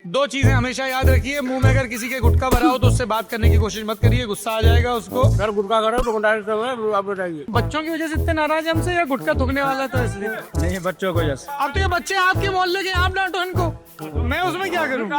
दो चीजें हमेशा याद रखिए, मुंह में अगर किसी के गुटखा भरा हो तो उससे बात करने की कोशिश मत करिए, गुस्सा आ जाएगा उसको। अगर गुटखा करो तो आप बताइए। बच्चों की वजह से इतने नाराज हैं हमसे या गुटखा थूकने वाला था इसलिए? नहीं, बच्चों को जैसे। अब तो ये बच्चे आपके मोहल्ले के, आप डांटो इनको, मैं उसमें क्या करूं?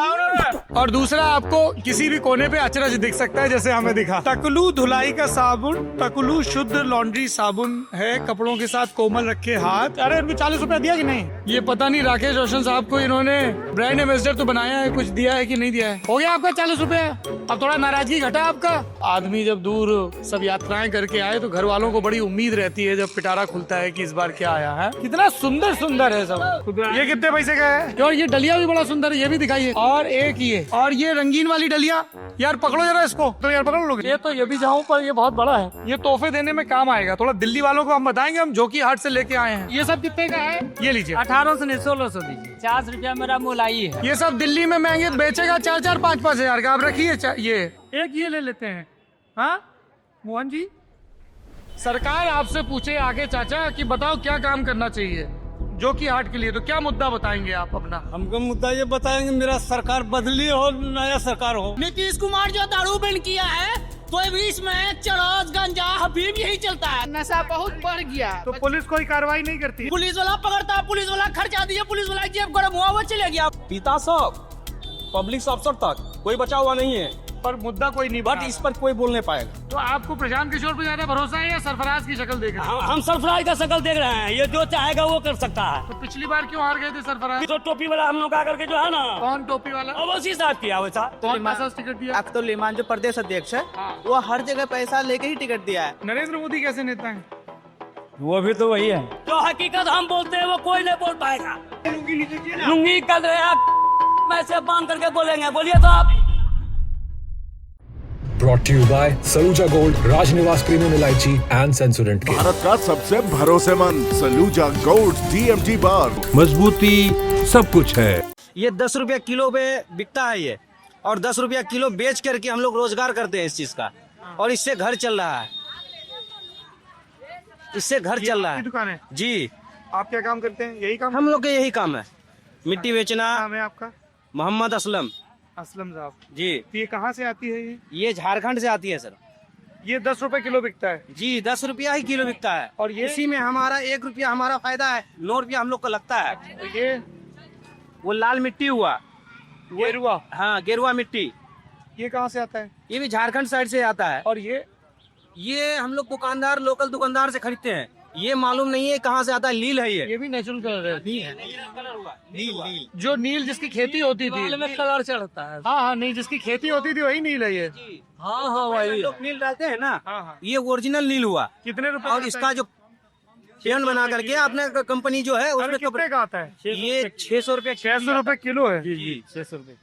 और दूसरा, आपको किसी भी कोने पे अचरज दिख सकता है जैसे हमें दिखा। टकलू धुलाई का साबुन, टकलू शुद्ध लॉन्ड्री साबुन है, कपड़ों के साथ कोमल रखे हाथ। अरे इनको 40 रुपया दिया कि नहीं? ये पता नहीं राकेश रोशन साहब को इन्होंने ब्रांड एम्बेसडर तो बनाया है, कुछ दिया है कि नहीं दिया है। हो गया आपका 40 रुपया? अब थोड़ा नाराजगी घटा आपका। आदमी जब दूर सब यात्राएं करके आए तो घर वालों को बड़ी उम्मीद रहती है जब पिटारा खुलता है कि इस बार क्या आया है। कितना सुंदर सुंदर है सब। ये कितने पैसे का है? और ये डलिया भी बड़ा सुंदर है, ये भी दिखाइए। और एक ये, और ये रंगीन वाली डलिया, यार पकड़ो जरा इसको। तो यार पकड़ लोगे? ये तो ये भी जाऊं पर ये बहुत बड़ा है, ये तोहफे देने में काम आएगा। थोड़ा दिल्ली वालों को हम बताएंगे, हम जोकी हाट से लेके आए हैं। ये सब कितने का है? ये लीजिए। 1800 नहीं 1600 दीजिए। 50 रुपया मेरा मोलाई है। ये सब दिल्ली में महंगे बेचेगा 4-4, 5-5 हजार का। आप रखिए ये एक, ये ले लेते हैं। हाँ मोहन जी, सरकार आपसे पूछे आगे चाचा कि बताओ क्या काम करना चाहिए जो कि हाट के लिए, तो क्या मुद्दा बताएंगे आप अपना? हमको मुद्दा ये बताएंगे मेरा सरकार बदली हो, नया सरकार हो। नीतीश कुमार जो दारू बैन किया है तो भी इसमें चरस गंजा हबीब यही चलता है। नशा बहुत बढ़ गया तो पुलिस कोई कार्रवाई नहीं करती? पुलिस वाला पकड़ता है, पुलिस वाला खर्चा दिया, पुलिस वाला जेब गर्म हुआ वो चले गया। पिता सब पब्लिक अफसर तक कोई बचा हुआ नहीं है, पर मुद्दा कोई नहीं, बट इस पर कोई बोल नहीं पाएगा। तो आपको प्रशांत किशोर पे ज्यादा भरोसा है या सरफराज की शक्ल देख रहे हैं? हम सरफराज का शकल देख रहे हैं, ये जो चाहेगा वो कर सकता है। तो पिछली बार क्यों हार गए थे सरफराज? तो टोपी वाला हम लोग आकर के जो है ना, कौन टोपी वाला? अब उसी साहब किया वैसा। कौन पास टिकट दिया? अख्तर लिमान जो प्रदेश अध्यक्ष है, हाँ। वो हर जगह पैसा लेके ही टिकट दिया है। नरेंद्र मोदी कैसे नेता है? वो भी तो वही है। जो हकीकत हम बोलते हैं वो कोई नहीं बोल पाएगा। लुंगी कर रहे हैं, मैं से बांध करके बोलेंगे, बोलिए तो आप। Brought to you by Saluja Gold, Rajnivas Premium Ilaichi and Sensorant Cake. Bharat का सबसे भरोसेमंद सलूजा गोल्ड DMG बार। मजबूती सब कुछ है। ये 10 रुपया किलो पे बिकता है ये, और 10 रुपया किलो बेच करके हम लोग रोजगार करते हैं इस चीज का, और इससे घर चल रहा है, इससे घर चल रहा है। दुकान है जी। आप क्या काम करते हैं? यही काम? हम लोग का यही काम है, मिट्टी बेचना। नाम है आपका? मोहम्मद असलम असलम साहब जी। ये कहाँ से आती है? ये झारखंड से आती है सर। ये 10 रुपए किलो बिकता है जी, 10 रुपया ही किलो बिकता है। और ये इसी में हमारा 1 रुपया हमारा फायदा है, 9 रुपया हम लोग को लगता है। ये वो लाल मिट्टी हुआ, गेरुआ। हाँ गेरुआ मिट्टी, ये कहाँ से आता है? ये भी झारखंड साइड से आता है। और ये हम लोग दुकानदार, लोकल दुकानदार से खरीदते हैं। ये मालूम नहीं है कहाँ से आता है, नील है ये भी नेचुरल कलर है। नील जो नील जिसकी खेती होती थी, में कलर चढ़ता है। हाँ हाँ, नहीं जिसकी खेती होती थी वही नील है ये। हाँ हाँ वही। लोग नील डालते हैं ना, हाँ हाँ। ये ओरिजिनल नील हुआ। कितने रुपए? और इसका जो पेन बना करके अपने कंपनी जो है उसमें कितने का आता है? ये 600 रुपया 600 रुपए किलो है। जी 600 रुपए।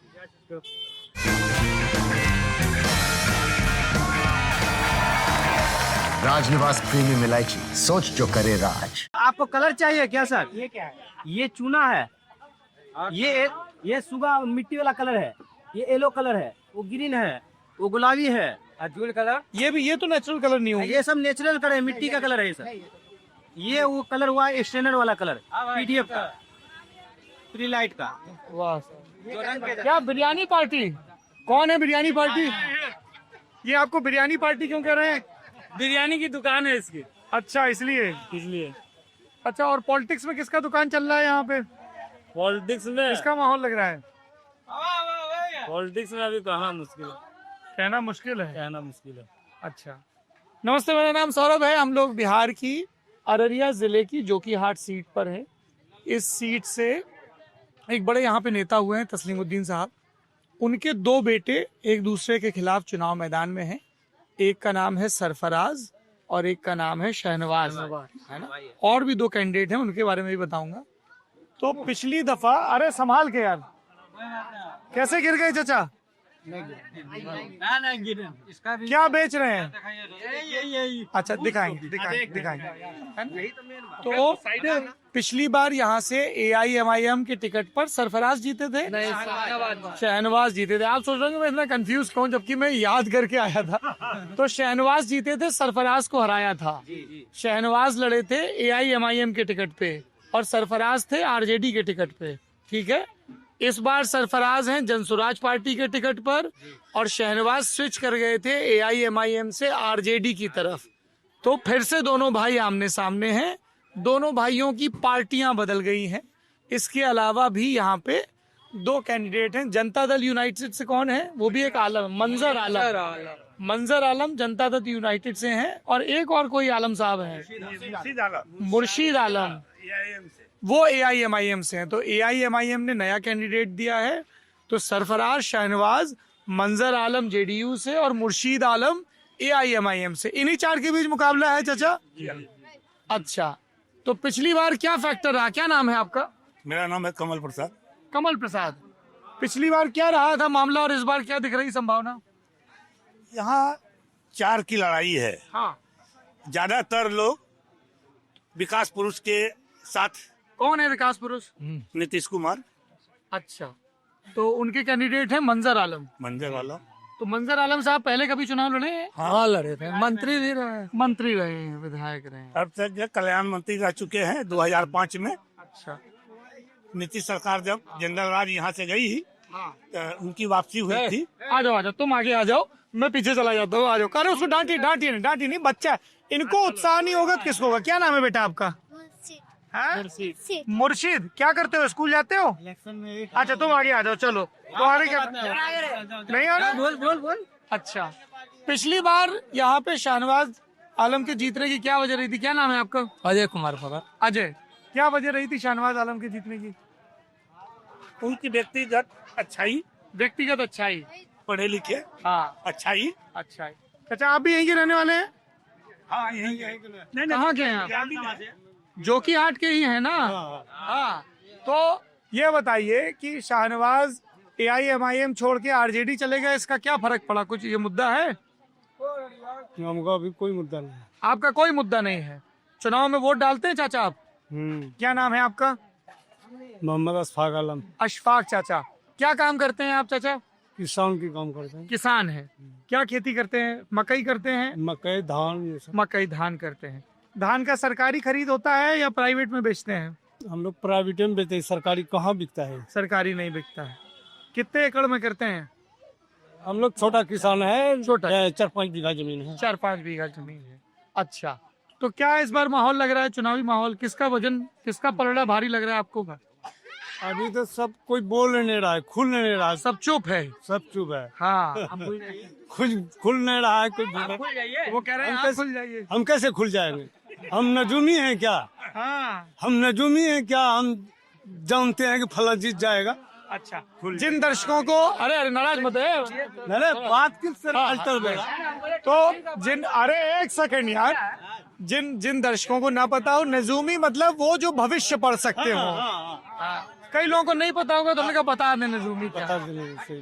राजनिवास प्रीमियम इलायची, सोच जो करे राज। आपको कलर चाहिए क्या सर? ये क्या है? ये चूना है, ये सुगा मिट्टी वाला कलर है, ये येलो कलर है, वो ग्रीन है, वो गुलाबी है, अजूल कलर। ये तो नेचुरल कलर नहीं होंगे। ये सब नेचुरल कलर है, मिट्टी का कलर है ये सर। ये वो कलर हुआ स्टैंडर्ड वाला कलर, PDF का, फ्री लाइट का। वाह, क्या बिरयानी पार्टी? कौन है बिरयानी पार्टी? ये आपको बिरयानी पार्टी क्यों कह रहे हैं? बिरयानी की दुकान है इसकी। अच्छा, इसलिए। अच्छा, और पॉलिटिक्स में किसका दुकान चल रहा है यहाँ पे? पॉलिटिक्स में किसका माहौल लग रहा है? पॉलिटिक्स में अभी कहना मुश्किल है। कहना मुश्किल है। अच्छा, नमस्ते, मेरा नाम सौरभ है। हम लोग बिहार की अररिया जिले की जोकी हाट सीट पर है। इस सीट से एक बड़े यहाँ पे नेता हुए हैं तस्लीमुद्दीन साहब। उनके 2 बेटे एक दूसरे के खिलाफ चुनाव मैदान में हैं। एक का नाम है सरफराज और एक का नाम है शहनवाज, है ना? और भी 2 कैंडिडेट हैं, उनके बारे में भी बताऊंगा। तो पिछली दफा, अरे संभाल के यार, कैसे गिर गए चाचा? क्या बेच रहे हैं? अच्छा, दिखाएंगे। तो पिछली बार यहाँ से AIMIM के टिकट पर सरफराज जीते थे, शहनवाज जीते थे। आप सोच रहे हो मैं इतना कंफ्यूज क्यों, जबकि मैं याद करके आया था। तो शहनवाज जीते थे, सरफराज को हराया था। शहनवाज लड़े थे AIMIM के टिकट पे और सरफराज थे RJD के टिकट पे, ठीक है? इस बार सरफराज हैं जनसुराज पार्टी के टिकट पर और शहनवाज स्विच कर गए थे AIMIM से RJD की तरफ। तो फिर से दोनों भाई आमने सामने हैं, दोनों भाइयों की पार्टियां बदल गई हैं। इसके अलावा भी यहाँ पे 2 कैंडिडेट हैं। जनता दल यूनाइटेड से कौन है? वो भी एक आलम, मंजर आलम जनता दल यूनाइटेड से हैं, और एक और कोई आलम साहब हैं, मुर्शीद आलम, वो AIMIM से हैं। तो AIMIM ने नया कैंडिडेट दिया है। तो सरफराज शहनवाज, मंजर आलम JDU से और मुर्शीद आलम AIMIM से, इन्हीं 4 के बीच मुकाबला है चाचा। अच्छा, तो पिछली बार क्या फैक्टर रहा? क्या नाम है आपका? मेरा नाम है कमल प्रसाद। कमल प्रसाद, पिछली बार क्या रहा था मामला और इस बार क्या दिख रही संभावना? यहाँ 4 की लड़ाई है। हाँ, ज्यादातर लोग विकास पुरुष के साथ। कौन है विकास पुरुष? नीतीश कुमार। अच्छा, तो उनके कैंडिडेट हैं मंजर आलम। मंजर वाला तो मंजर आलम साहब पहले कभी चुनाव लड़े हैं? हाँ लड़े थे, मंत्री भी रहे, मंत्री रहे हैं, विधायक रहे हैं। अब तक जो कल्याण मंत्री रह चुके हैं 2005 में। अच्छा, नीतीश सरकार जब जनरल राज यहाँ से गई हाँ, तो उनकी वापसी हुई थी। आ जाओ, तुम आगे आ जाओ, मैं पीछे चला जाता हूँ। आ जाओ, करे उसको डांटी नहीं, बच्चा है, इनको उत्साह नहीं होगा तो किसको होगा? क्या नाम है बेटा आपका? मुर्शीद। क्या करते हो, स्कूल जाते हो? अच्छा, तुम आगे आ जाओ, चलो। तुम्हारे क्या नहीं आ रहा? बोल। अच्छा, पिछली बार यहाँ पे शहनवाज आलम के जीतने की क्या वजह रही थी? क्या नाम है आपका? अजय कुमार पवार। अजय, क्या वजह रही थी शहनवाज आलम के जीतने की? उनकी व्यक्तिगत अच्छाई, व्यक्तिगत अच्छाई, पढ़े लिखे, हाँ, अच्छाई। अच्छाई। अच्छा, आप भी यहीं के रहने वाले हैं? हाँ, यही नहीं, कहाँ के हैं आप? जोकी हाट के ही है ना? हाँ। तो ये बताइए कि शाहनवाज AIMIM छोड़ के RJD चले गए, इसका क्या फर्क पड़ा? कुछ ये मुद्दा है? हमको अभी कोई मुद्दा नहीं। आपका कोई मुद्दा नहीं है। चुनाव में वोट डालते हैं चाचा आप? क्या नाम है आपका? मोहम्मद अशफाक आलम। अशफाक चाचा, क्या काम करते हैं आप चाचा? किसान की काम करते हैं। किसान है। क्या खेती करते हैं? मकई करते हैं? मकई, धान, ये सब। मकई, धान करते हैं। धान का सरकारी खरीद होता है या प्राइवेट में बेचते हैं? हम लोग प्राइवेट में बेचते हैं, सरकारी कहाँ बिकता है? सरकारी नहीं बिकता है। कितने एकड़ में करते हैं? हम लोग छोटा किसान है, छोटा। 4-5 बीघा जमीन है। 4-5 बीघा जमीन है। अच्छा, तो क्या इस बार माहौल लग रहा है, चुनावी माहौल? किसका वजन, किसका पलड़ा भारी लग रहा है आपको? अभी तो सब कोई बोल नहीं रहा है, खुल नहीं रहा है, सब चुप है। सब चुप है। हाँ, खुल नहीं रहा है कोई। वो कह रहे हैं आप खुल जाइए। हम कैसे खुल जाएंगे? हम नजूमी हैं क्या? हाँ, हम नजूमी हैं क्या? हम जानते हैं कि फला जीत जाएगा। अच्छा, जिन दर्शकों को, अरे नाराज मत है, अरे बात किस तो अरे एक सेकंड यार, जिन दर्शकों को ना पता हो, नजूमी मतलब वो जो भविष्य पढ़ सकते हो। कई लोगों को नहीं पता होगा तो हमने कहा बता दें नजूमी क्या।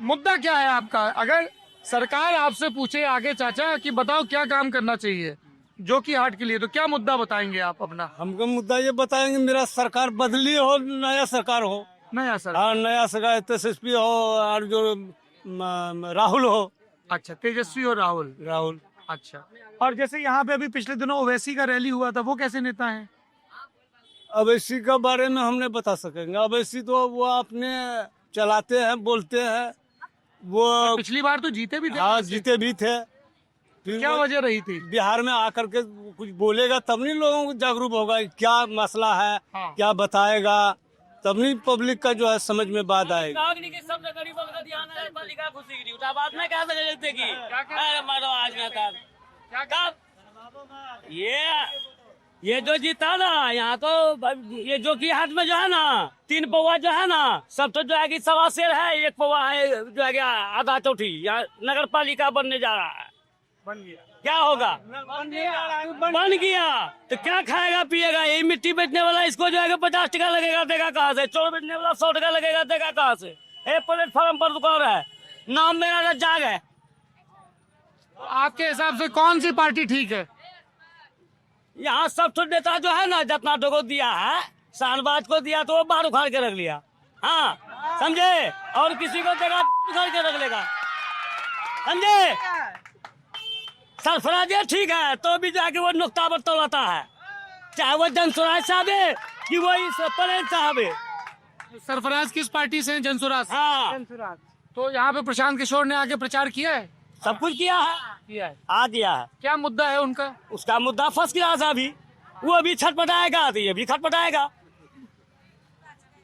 मुद्दा क्या है आपका? अगर सरकार आपसे पूछे आगे चाचा कि बताओ क्या काम करना चाहिए जोकी हाट के लिए, तो क्या मुद्दा बताएंगे आप अपना? हमको मुद्दा ये बताएंगे, मेरा सरकार बदली हो, नया सरकार हो। नया सर? हाँ, नया सरकार, SSP हो और जो राहुल हो। अच्छा, तेजस्वी और राहुल। अच्छा, और जैसे यहाँ पे अभी पिछले दिनों ओवैसी का रैली हुआ था, वो कैसे नेता है? अवैसी के बारे में हम नहीं बता सकेंगे। अवैसी तो वो अपने चलाते हैं, बोलते हैं। वो पिछली बार तो जीते भी थे। हाँ, जीते भी थे। क्या वजह रही थी? बिहार में आकर के कुछ बोलेगा तब नहीं लोगों को जागरूक होगा, क्या मसला है। हाँ। क्या बताएगा, तब नहीं पब्लिक का जो है समझ में बात आएगी। ये जो जीता ना, यहाँ तो ये जो की हाथ में जो है ना, 3 पौवा जो है ना, सब तो जो है कि 1.25 सेर है, 1 पौवा है जो है कि आधा चौथी। यहाँ नगर पालिका बनने जा रहा है। बन गया, क्या होगा? बन गया तो क्या खाएगा पिएगा? यही मिट्टी बेचने वाला इसको जो है कि 50 टका लगेगा, देगा कहाँ से? चोर बेचने वाला 100 टका लगेगा, देगा कहाँ से? प्लेटफॉर्म पर दुकान है, नाम मेरा रज्जाक है। आपके हिसाब से कौन सी पार्टी ठीक है? यहाँ सब तो नेता जो है ना, जितना को दिया है, शाहनवाज को दिया तो वो बाहर उखाड़ के रख लिया। हाँ, समझे? और किसी को देगा उखाड़ के रख लेगा, समझे? सरफराज ठीक है तो भी जाके वो नुक्ता पर तोड़ता है, चाहे वो जनसुराज साहब है कि वो इस परेड साहब है। सरफराज किस पार्टी से हैं? जनसुराज। हाँ तो यहाँ पे प्रशांत किशोर ने आके प्रचार किया है? सब कुछ किया है, आ दिया है। क्या मुद्दा है उनका? उसका मुद्दा फंस गया था अभी, वो अभी छटपटाएगा तो ये भी खटपटाएगा।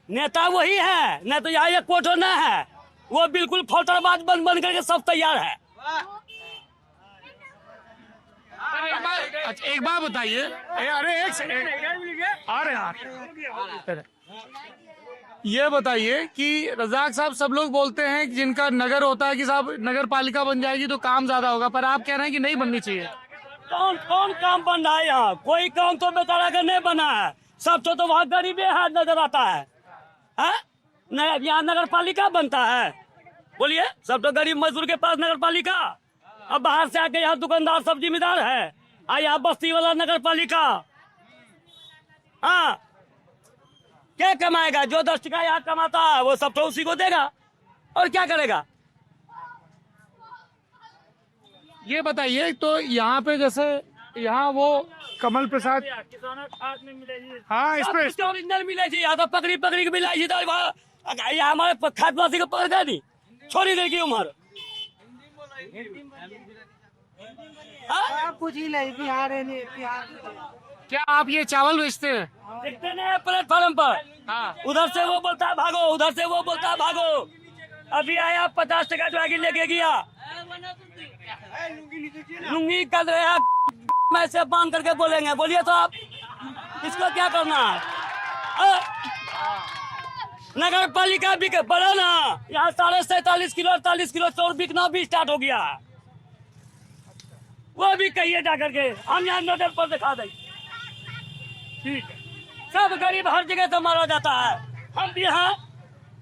नेता वही है, न तो यहाँ ये कोठो न है, वो बिल्कुल फोटरबाज बन करके सब तैयार है। अच्छा एक बात बताइए, अरे एक सेकंड, अरे यार ये बताइए कि रजाक साहब सब लोग बोलते हैं कि जिनका नगर होता है कि साहब नगर पालिका बन जाएगी तो काम ज्यादा होगा, पर आप कह रहे हैं कि नहीं बननी चाहिए। कौन कौन काम बन रहा है यहाँ? कोई काम तो बेचारा का नहीं बना है, सब तो वहाँ गरीबी है नजर आता है। यहाँ नगर पालिका बनता है? बोलिए, सब तो गरीब मजदूर के पास नगर पालिका। अब बाहर से आके यहाँ दुकानदार सब जिम्मेदार है, यहाँ बस्ती वाला नगर पालिका। हाँ, क्या कमाएगा? जो 10 टका यहाँ कमाता है वो सब तो उसी को देगा, और क्या करेगा? ये बताइए तो यहाँ पे जैसे यहाँ वो कमल प्रसाद, हाँ इस पे ओरिजिनल मिले थी, यहाँ तो पकड़ी के मिलाई थी, यहाँ हमारे खादवासी को पकड़ गई थी, छोड़ी देगी उम्र। कुछ ही नहीं, बिहार है नहीं, बिहार। क्या आप ये चावल बेचते हैं? देखते नहीं प्लेटफॉर्म पर, हाँ। उधर से वो बोलता है भागो, उधर से वो बोलता है भागो। अभी आया 50 टका जो आगे लेके गया, लुंगी कर रहा मैं से बांध करके बोलेंगे। बोलिए तो आप, इसको क्या करना है? नगर पालिका भी बढ़ा ना, यहाँ 47.5 किलो 48 किलो चौर बिकना भी स्टार्ट हो गया। वो भी कहिए जाकर के, हम यहाँ नोटल पर दिखा देंगे। ठीक है, सब गरीब हर जगह से मारा जाता है,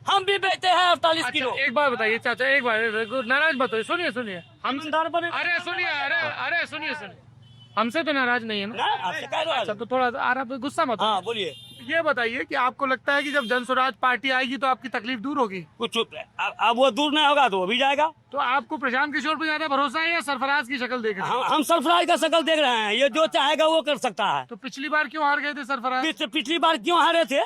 हम भी बेचते हैं 48 किलो। एक बार बताइए चाचा, एक बार नाराज मत होइए, सुनिए हम बने। अरे सुनिए, हमसे तो नाराज नहीं है ना? आपसे कह रहा अच्छा तो थोड़ा आप गुस्सा मत। हाँ बोलिए। ये बताइए कि आपको लगता है कि जब जनसुराज पार्टी आएगी तो आपकी तकलीफ दूर होगी? कुछ चुप रहे, अब वो दूर नहीं होगा तो वो भी जाएगा। तो आपको प्रशांत किशोर पे ज्यादा भरोसा है या सरफराज की शक्ल देख रहे हैं? हम सरफराज का शक्ल देख रहे हैं, ये जो चाहेगा वो कर सकता है। तो पिछली बार क्यों हार गए थे सरफराज? पिछली बार क्यों हारे थे?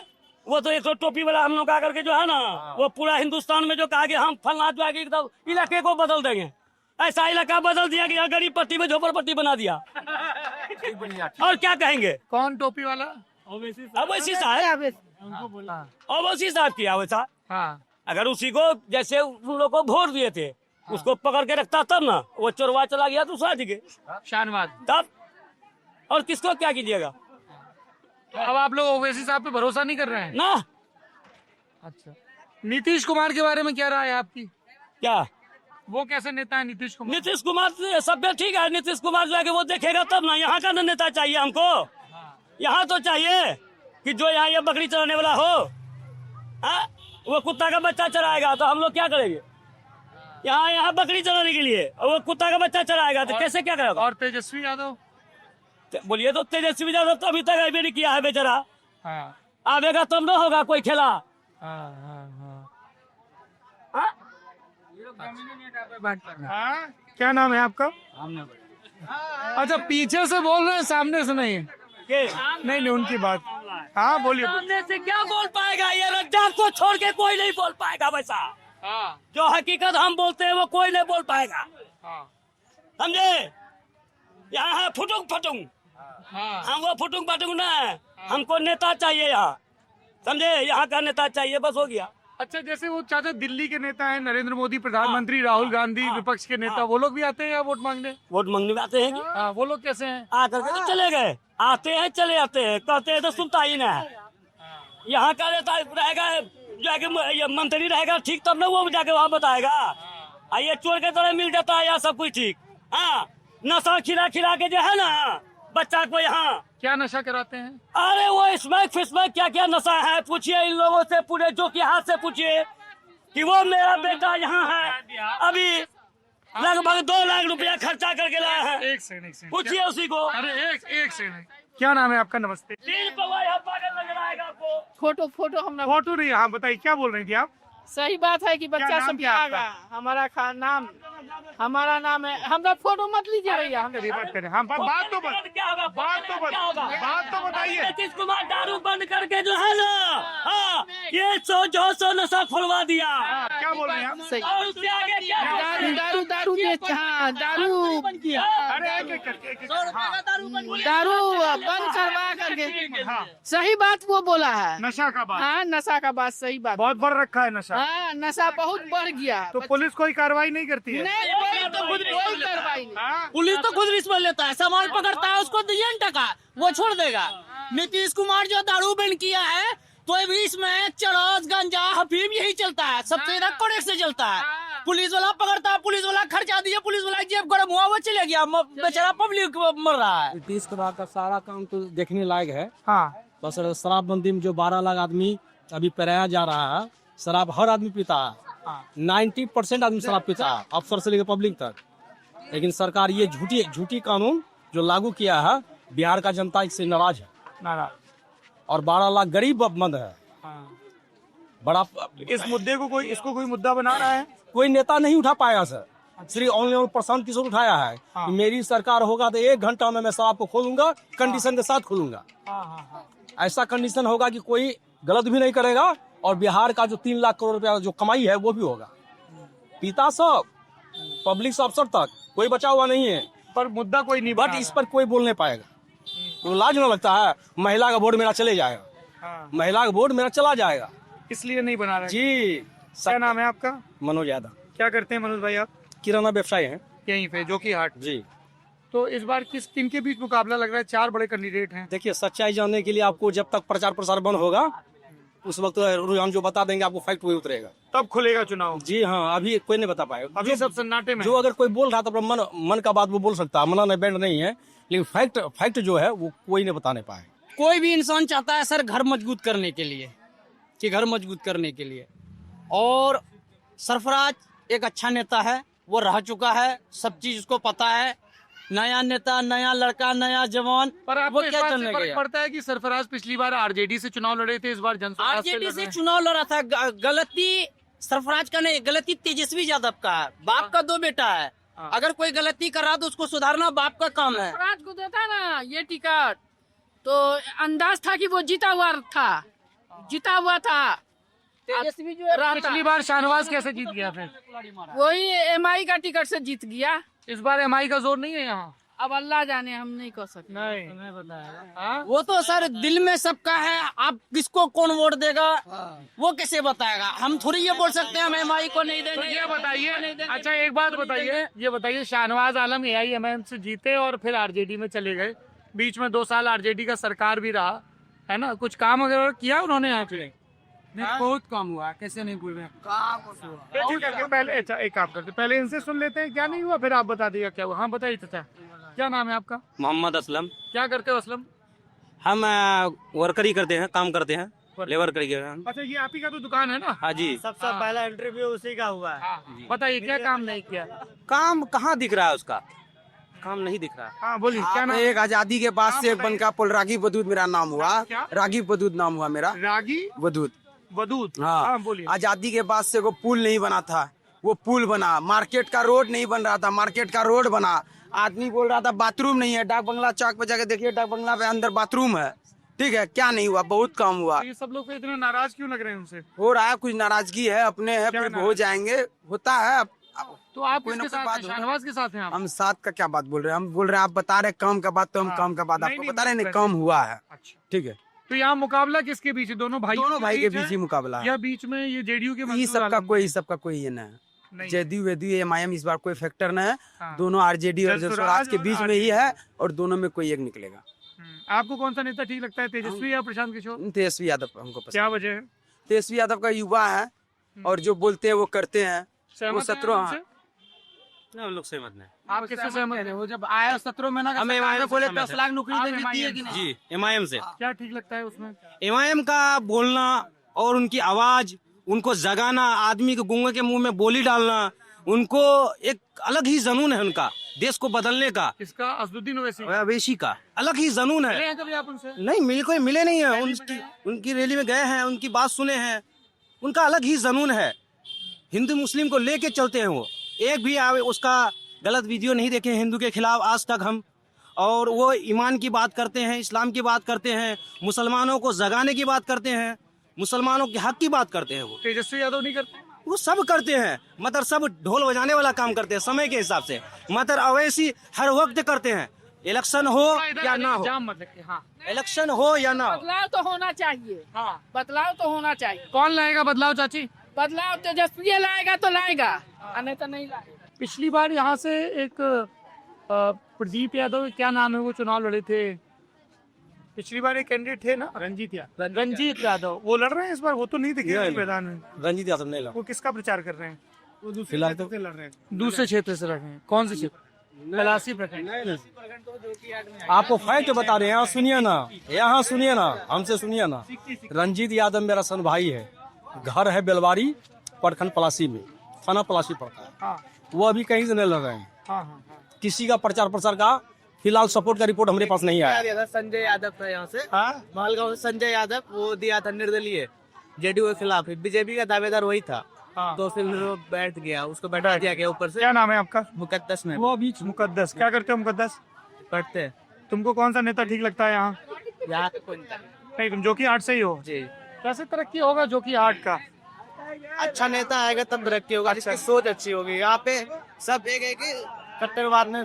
वो तो एक टोपी वाला हम लोग आकर के जो है ना, वो पूरा हिंदुस्तान में जो कहा कि हम फलना जो है एकदम इलाके को बदल देंगे, ऐसा इलाका बदल दिया कि गरीब पट्टी में झोपड़पट्टी बना दिया। और क्या कहेंगे? कौन टोपी वाला? अवैसी साहब, अवैसी साहब किया वैसा। हाँ, अगर उसी को जैसे उन लोग को वोट दिए थे, उसको पकड़ के रखता तब ना, वो चोरवा चला गया दूसरा जगह शानवाज तब, और किसको क्या कीजिएगा? तो अब आप लोग ओवैसी साहब पे भरोसा नहीं कर रहे हैं ना। अच्छा, नीतीश कुमार के बारे में क्या राय है आपकी? क्या वो कैसे नेता है नीतीश कुमार? नीतीश कुमार सब ठीक है, नीतीश कुमार जाके वो देखेगा तब ना। यहाँ का ना नेता चाहिए हमको, यहाँ तो चाहिए कि जो यहाँ ये बकरी चराने वाला हो, वो कुत्ता का बच्चा चराएगा तो हम लोग क्या करेंगे? यहाँ बकरी चराने के लिए, और वो कुत्ता का बच्चा चराएगा तो कैसे क्या करेगा? और तेजस्वी यादव? बोलिए तो तेजस्वी यादव तो अभी तक अभी नहीं किया है बेचारा, हाँ आवेगा तब ना होगा कोई खेला। क्या नाम है आपका? अच्छा, पीछे से बोल रहे हैं, सामने से नहीं? नहीं उनकी बात। हाँ बोलिए। सामने से क्या बोल पाएगा? ये रज्जाक को छोड़ के कोई नहीं बोल पाएगा वैसा। जो हकीकत हम बोलते हैं वो कोई नहीं बोल पाएगा, समझे? यहाँ है फुटुंग, हम वो फुटुंग ना है, हमको नेता चाहिए यहाँ, समझे? यहाँ का नेता चाहिए, बस हो गया। अच्छा, जैसे वो चाचा दिल्ली के नेता हैं, नरेंद्र मोदी प्रधानमंत्री, राहुल गांधी विपक्ष के नेता, वो लोग भी आते हैं यहाँ वोट मांगने? वोट मांगने में आते हैं। हाँ, वो लोग कैसे हैं? आकर के तो चले गए, आते हैं चले आते हैं, कहते हैं तो सुनता ही ना है। यहाँ का नेता रहेगा, जाके मंत्री रहेगा ठीक, तब ना वो जाके वहाँ बताएगा। ये चोर के तरह मिल जाता है यहाँ सब कुछ ठीक। हाँ, नशा खिला के जो है ना बच्चा को यहाँ। क्या नशा कराते हैं? अरे वो स्मैक फिस्मैक क्या क्या नशा है, पूछिए इन लोगों से, पूरे जो कि हाथ से पूछिए कि वो मेरा बेटा यहाँ है, अभी लगभग 2 लाख रुपया खर्चा करके लाया है। एक सेकंड पूछिए उसी को। अरे एक सेकंड, क्या नाम है आपका? नमस्ते। पागल नजर आएगा आपको। फोटो हम फोटो नहीं, हाँ बताइए क्या बोल रही थी आप? सही बात है कि बच्चा नाम सब क्या है आएगा। हमारा नाम है, हमरा फोटो मत लीजिए भैया। बात करें हम बात तो बताइए। नीतीश कुमार दारू बंद करके जो है ना, हाँ, ये 100 नशा खुलवा दिया। क्या बोल रहे हैं आप? सही। और उससे आगे क्या दारू हाँ दारू बंद किया, अरे एक करके दारू बंद करवा करके। सही बात वो बोला है। नशा का बात, हाँ नशा का बात, सही बात। बहुत बढ़ रखा है नशा। हाँ नशा बहुत बढ़ गया। तो पुलिस कोई कार्रवाई नहीं करती है? नहीं कोई कार्रवाई नहीं। हाँ? पुलिस तो खुद रिश्वत लेता है, सामान पकड़ता है, उसको दिए न टका, वो छोड़ देगा। नीतीश कुमार जो दारू बैन किया है, तो अभी इसमें चरस गांजा अफीम यही चलता है, सबसे ज्यादा कड़क से चलता है। पुलिस वाला पकड़ता है, पुलिस वाला खर्चा दिया, पुलिस वाला जेब गर्म हुआ, वो चले गया, बेचारा पब्लिक मर रहा है। नीतीश कुमार का सारा काम तो देखने लायक है। हाँ बस शराबबंदी में जो 12 लाख आदमी अभी पराया जा रहा है, शराब हर आदमी पीता है। 90% आदमी शराब पीता है, अफसर से लेकर पब्लिक तक। लेकिन सरकार ये झूठी कानून जो लागू किया है, बिहार का जनता इससे नाराज है। और 12 लाख गरीब बंद है। बड़ा इस मुद्दे को इसको कोई मुद्दा बना रहा है? कोई नेता नहीं उठा पाया सर। श्री ऑनलाइन प्रशांत किशोर उठाया है कि मेरी सरकार होगा तो 1 घंटा में मैं शराब को खोलूंगा, कंडीशन के साथ खोलूंगा। ऐसा कंडीशन होगा कि कोई गलत भी नहीं करेगा, और बिहार का जो 3 लाख करोड़ रुपया जो कमाई है वो भी होगा। पिता सब पब्लिक से अफसर तक कोई बचा हुआ नहीं है। पर मुद्दा कोई नहीं, बट इस पर कोई बोल नहीं पाएगा। तो लाज न लगता है, महिला का वोट मेरा चले जाएगा, महिला का वोट मेरा चला जाएगा, इसलिए नहीं बना रहे जी। क्या नाम है आपका? मनोज यादव। क्या करते हैं मनोज भाई आप? किराना व्यवसायी हैं यहीं पे जोकी हाट जी। तो इस बार किनके बीच मुकाबला लग रहा है? 4 बड़े कैंडिडेट हैं। देखिए, सच्चाई जानने के लिए आपको जब तक प्रचार प्रसार बंद होगा, उस वक्त रुझान जो बता देंगे आपको, फैक्ट वही उतरेगा, तब खुलेगा चुनाव। जी हाँ। अभी कोई नहीं बता पाएगा। अभी सब सन्नाटे में। जो अगर कोई बोल रहा था तो मन का बात वो बोल सकता है, मना नहीं, बैंड नहीं है, लेकिन फैक्ट जो है वो कोई नहीं बताने पाए। कोई भी इंसान चाहता है सर घर मजबूत करने के लिए, कि घर मजबूत करने के लिए, और सरफराज एक अच्छा नेता है, वो रह चुका है, सब चीज उसको पता है। नया नेता, नया लड़का, नया जवान, पर आपको वो इस क्या बात से चलने फर्क गया? पड़ता है कि सरफराज पिछली बार आरजेडी से चुनाव लड़े थे, इस बार जनसुराज आरजेडी से चुनाव लड़ा था। गलती सरफराज का नहीं, गलती तेजस्वी यादव का है। बाप का 2 बेटा है, अगर कोई गलती कर रहा तो उसको सुधारना बाप का काम है। सरफराज को देता ना ये टिकट, तो अंदाज था कि वो जीता हुआ था। तेजस्वी जो पिछली बार शाहनवाज कैसे जीत गया? फिर वही एमआई का टिकट से जीत गया। इस बार एमआई का जोर नहीं है यहाँ। अब अल्लाह जाने, हम नहीं कह सकते। नहीं बताया। वो तो सर दिल में सबका है, आप किसको कौन वोट देगा वो कैसे बताएगा? हम थोड़ी ये बोल सकते हैं हम एमआई को नहीं देंगे। ये बताइए, अच्छा एक बात बताइए, ये बताइए, शाहनवाज आलम AIMM से जीते और फिर आरजेडी में चले गए, बीच में 2 साल आरजेडी का सरकार भी रहा है ना, कुछ काम वगैरह किया उन्होंने यहाँ पे? बहुत काम हुआ, कैसे नहीं बोल रहे। पहले अच्छा एक काम करते, पहले इनसे सुन लेते हैं क्या नहीं हुआ, फिर आप बता दिएगा क्या हुआ। हाँ बताइए चाचा, क्या नाम है आपका? मोहम्मद असलम। क्या करते हो असलम? हम वर्कर ही करते हैं, काम करते हैं, लेबर करके। अच्छा ये आप ही का तो दुकान है ना? हाँ जी। सबसे पहला इंटरव्यू उसी का हुआ है। बताइए क्या काम नहीं किया? काम कहाँ दिख रहा है उसका, काम नहीं दिख रहा है। हाँ बोलिए क्या नाम? एक आजादी के बाद से बनका पुल रागी बदूद मेरा नाम हुआ। क्या? रागी बदूद नाम हुआ मेरा। रागी बदूद। हाँ बोलिए। आजादी के बाद से वो पुल नहीं बना था, वो पुल बना। मार्केट का रोड नहीं बन रहा था, मार्केट का रोड बना। आदमी बोल रहा था बाथरूम नहीं है, डाक बंगला चौक पे जाके देखिए, डाक बंगला पे अंदर बाथरूम है। ठीक है, क्या नहीं हुआ? बहुत काम हुआ। ये सब लोग इतने नाराज क्यों लग रहे हैं उनसे? हो रहा है, कुछ नाराजगी है, अपने है, फिर हो जाएंगे, होता है। तो आप कोई ना किसके कोई साथ बात हैं? हो। शाहनवाज के साथ हैं आप? हम साथ का क्या बात बोल रहे हैं? हम बोल रहे हैं, आप बता रहे काम का बात, तो हम काम का बात नहीं, आपको नहीं, बता रहे हैं, नहीं, काम हुआ है। अच्छा ठीक है, तो यहाँ मुकाबला किसके बीच है? दोनों भाई के बीच ही मुकाबला है। या बीच में ये जेडीयू के ये मंसूर सबका आलम? कोई ये नहीं नहीं। है। जेडीयू वेडीयू एमआईएम इस बार कोई फैक्टर नहीं है। हाँ। दोनों आरजेडी और स्वराज के बीच में ही है, और दोनों में कोई एक निकलेगा। आपको कौन सा नेता ठीक लगता है, तेजस्वी या प्रशांत किशोर? तेजस्वी यादव हमको पसंद। क्या वजह है? तेजस्वी यादव का युवा है, और जो बोलते हैं वो करते हैं। वो सहमत हैं 17 आप उनसे? हम लोग सहमत नहीं। आप किससे सहमत हैं? वो जब आया 17 महीना का हमें सरकार में बोले सहमत 10 है। लाख नौकरी आप देंगे, दिए कि MIM नहीं? जी, एमआईएम से। क्या ठीक लगता है उसमें? एमआईएम का बोलना और उनकी आवाज, उनको जगाना, आदमी के गूंगे के मुंह में बोली डालना, उनको एक अलग ही जुनून है उनका, देश को बदलने का। इसका असदुद्दीन ओवैसी अवैसी का अलग ही जुनून मिले है। हैं कभी आप उनसे? नहीं, कोई मिले नहीं है। उनकी रैली में गए हैं, उनकी बात सुने हैं, उनका अलग ही जुनून है, हिंदू मुस्लिम को लेके चलते हैं वो। एक भी उसका गलत वीडियो नहीं देखे हिंदू के खिलाफ आज तक हम। और वो ईमान की बात करते हैं, इस्लाम की बात करते हैं, मुसलमानों को जगाने की बात करते हैं, मुसलमानों के हक की बात करते हैं। वो तेजस्वी यादव नहीं करते? वो सब करते हैं, मतलब सब ढोल बजाने वाला काम करते हैं समय के हिसाब से, मतलब अवैसी हर वक्त करते हैं। इलेक्शन हो या ना हो, हाँ। इलेक्शन हो या ना हो, बदलाव तो होना चाहिए। हाँ। बदलाव तो होना चाहिए। कौन लाएगा बदलाव चाची? बदलाव तेजस्वी लाएगा तो लाएगा, नहीं तो नहीं लाएगा। पिछली बार यहाँ से एक प्रदीप यादव, क्या नाम है वो, चुनाव लड़े थे पिछली बार, एक कैंडिडेट थे ना, रंजीत यादव, वो लड़ रहे हैं इस बार? वो तो नहीं दिखे मैदान में। रंजीत यादव नहीं वो किसका प्रचार कर रहे हैं? वो दूसरे फिलहाल क्षेत्र से लड़ रहे हैं, दूसरे क्षेत्र से लड़ रहे हैं। कौन से क्षेत्र? पलासी प्रखंड। आपको फैक्ट बता रहे हैं, यहाँ सुनिए ना, यहाँ सुनिए ना, हमसे सुनिए ना। रंजीत यादव मेरा सन भाई है, घर है बेलवारी, प्रखंड पलासी में, थाना पलासी पड़ता है। हाँ। वो अभी कहीं से नहीं लड़ रहे हैं। हाँ। किसी का प्रचार प्रसार का फिलहाल सपोर्ट का रिपोर्ट हमारे पास नहीं आया। संजय यादव था यहाँ से, मालगांव से संजय यादव, वो दिया था निर्दलीय जेडीयू के खिलाफ, बीजेपी का दावेदार वही था। हाँ। तो फिर वो बैठ गया, उसको बैठा दिया गया ऊपर से। क्या नाम है आपका? मुकद्दस में वो बीच मुकद्दस। क्या करते हो मुकद्दस? पढ़ते हैं। तुमको कौन सा नेता ठीक लगता है यहाँ? यहाँ पे कोई नहीं, तुम जोकी हाट से ही हो जी। कैसे तरक्की होगा जोकी हाट का? अच्छा नेता आएगा तब तरक्की होगा, जिसकी सोच अच्छी होगी। यहाँ पे सब एक कट्टरवाद में।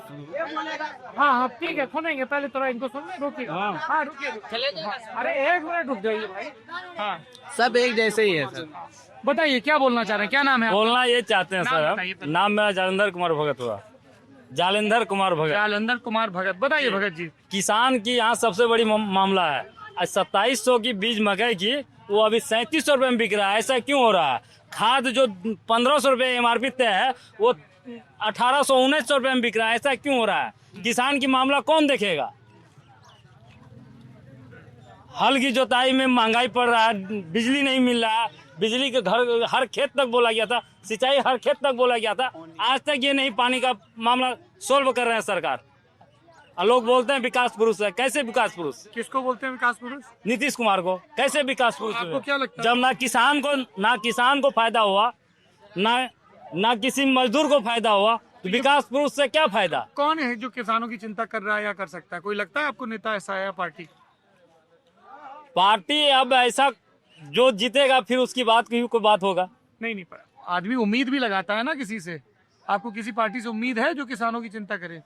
हाँ ठीक है, सुनेंगे, पहले थोड़ा इनको सुन रुकिए। हाँ रुकिए, अरे 1 मिनट रुक जाइए भाई। हाँ सब एक जैसे ही है सर। बताइए क्या बोलना चाह रहे हैं, क्या नाम है? बोलना ये चाहते हैं सर, बताइए। नाम मेरा जालंधर कुमार भगत हुआ। जालंधर कुमार भगत। जालंधर कुमार भगत। बताइए भगत जी। किसान की यहाँ सबसे बड़ी मामला है, 2700 की बीज मकई की, वो अभी 3700 रुपए में बिक रहा है। ऐसा क्यों हो रहा है? खाद जो 1500 रुपए MRP तय है, वो 1800-1900 रुपए में बिक रहा है। ऐसा क्यों हो रहा है? किसान की मामला कौन देखेगा? हल की जोताई में महंगाई पड़ रहा है, बिजली नहीं मिल रहा है, बिजली के घर हर खेत तक बोला गया था, सिंचाई हर खेत तक बोला गया था, आज तक ये नहीं पानी का मामला सोल्व कर रहे हैं सरकार। और लोग बोलते हैं विकास पुरुष है। कैसे विकास पुरुष? किसको बोलते हैं विकास पुरुष? नीतीश कुमार को। कैसे विकास पुरुष? आपको क्या लगता है? जब ना किसान को फायदा हुआ, ना किसी मजदूर को फायदा हुआ, तो विकास पुरुष से क्या फायदा? कौन है जो किसानों की चिंता कर रहा है या कर सकता है? कोई लगता है आपको नेता ऐसा है या पार्टी? पार्टी अब ऐसा जो जीतेगा फिर उसकी बात की कोई बात होगा। नहीं पर आदमी उम्मीद भी लगाता है ना किसी से। आपको किसी पार्टी से उम्मीद है जो किसानों की चिंता करे?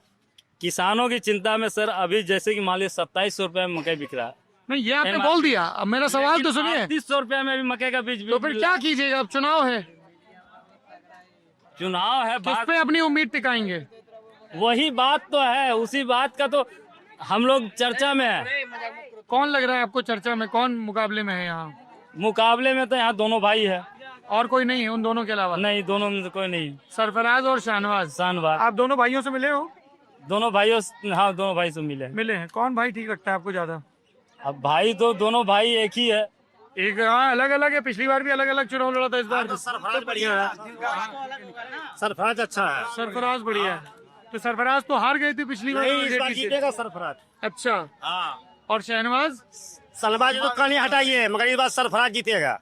किसानों की चिंता में सर अभी जैसे कि मान लीजिए 2700 रुपए में मकई बिक रहा है। नहीं, ये आपने बोल दिया, अब मेरा सवाल तो सुनिए। 3800 रुपए में भी मकई का बीज। तो फिर क्या कीजिएगा? अब चुनाव है, किस पे अपनी उम्मीद टिकाएंगे? वही बात तो है, उसी बात का तो हम लोग चर्चा में है। कौन लग रहा है आपको चर्चा में? कौन मुकाबले में है यहाँ? मुकाबले में तो यहाँ दोनों भाई है, और कोई नहीं है उन दोनों के अलावा? नहीं, दोनों में तो कोई नहीं। सरफराज और शाहनवाज। आप दोनों भाइयों से मिले हो? दोनों भाइयों, हाँ दोनों भाई से मिले हैं। कौन भाई ठीक लगता है आपको ज्यादा? अब भाई तो दोनों भाई एक ही है। एक हाँ अलग अलग है, पिछली बार भी अलग अलग चुनाव लड़ा था, इस बार सरफराज बढ़िया है। सरफराज अच्छा है। सरफराज बढ़िया है। तो सरफराज तो हार गए थे पिछली बार, इस बार जीतेगा सरफराज। अच्छा, और शहनवाज? सलवाज तो कहानी हटाइए, मगर इस बार सरफराज जीतेगा।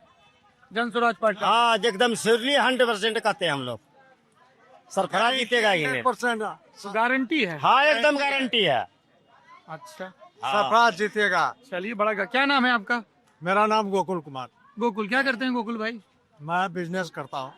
जन स्वराज पार्टी? हाँ एकदम श्योरली 100% कहते हैं हम लोग, सरफराज जीतेगा। 100% गारंटी है? हाँ एकदम गारंटी है। अच्छा, सरफराज जीतेगा। चलिए, बड़ा क्या नाम है आपका? मेरा नाम गोकुल कुमार। गोकुल, क्या करते हैं गोकुल भाई? मैं बिजनेस करता हूँ।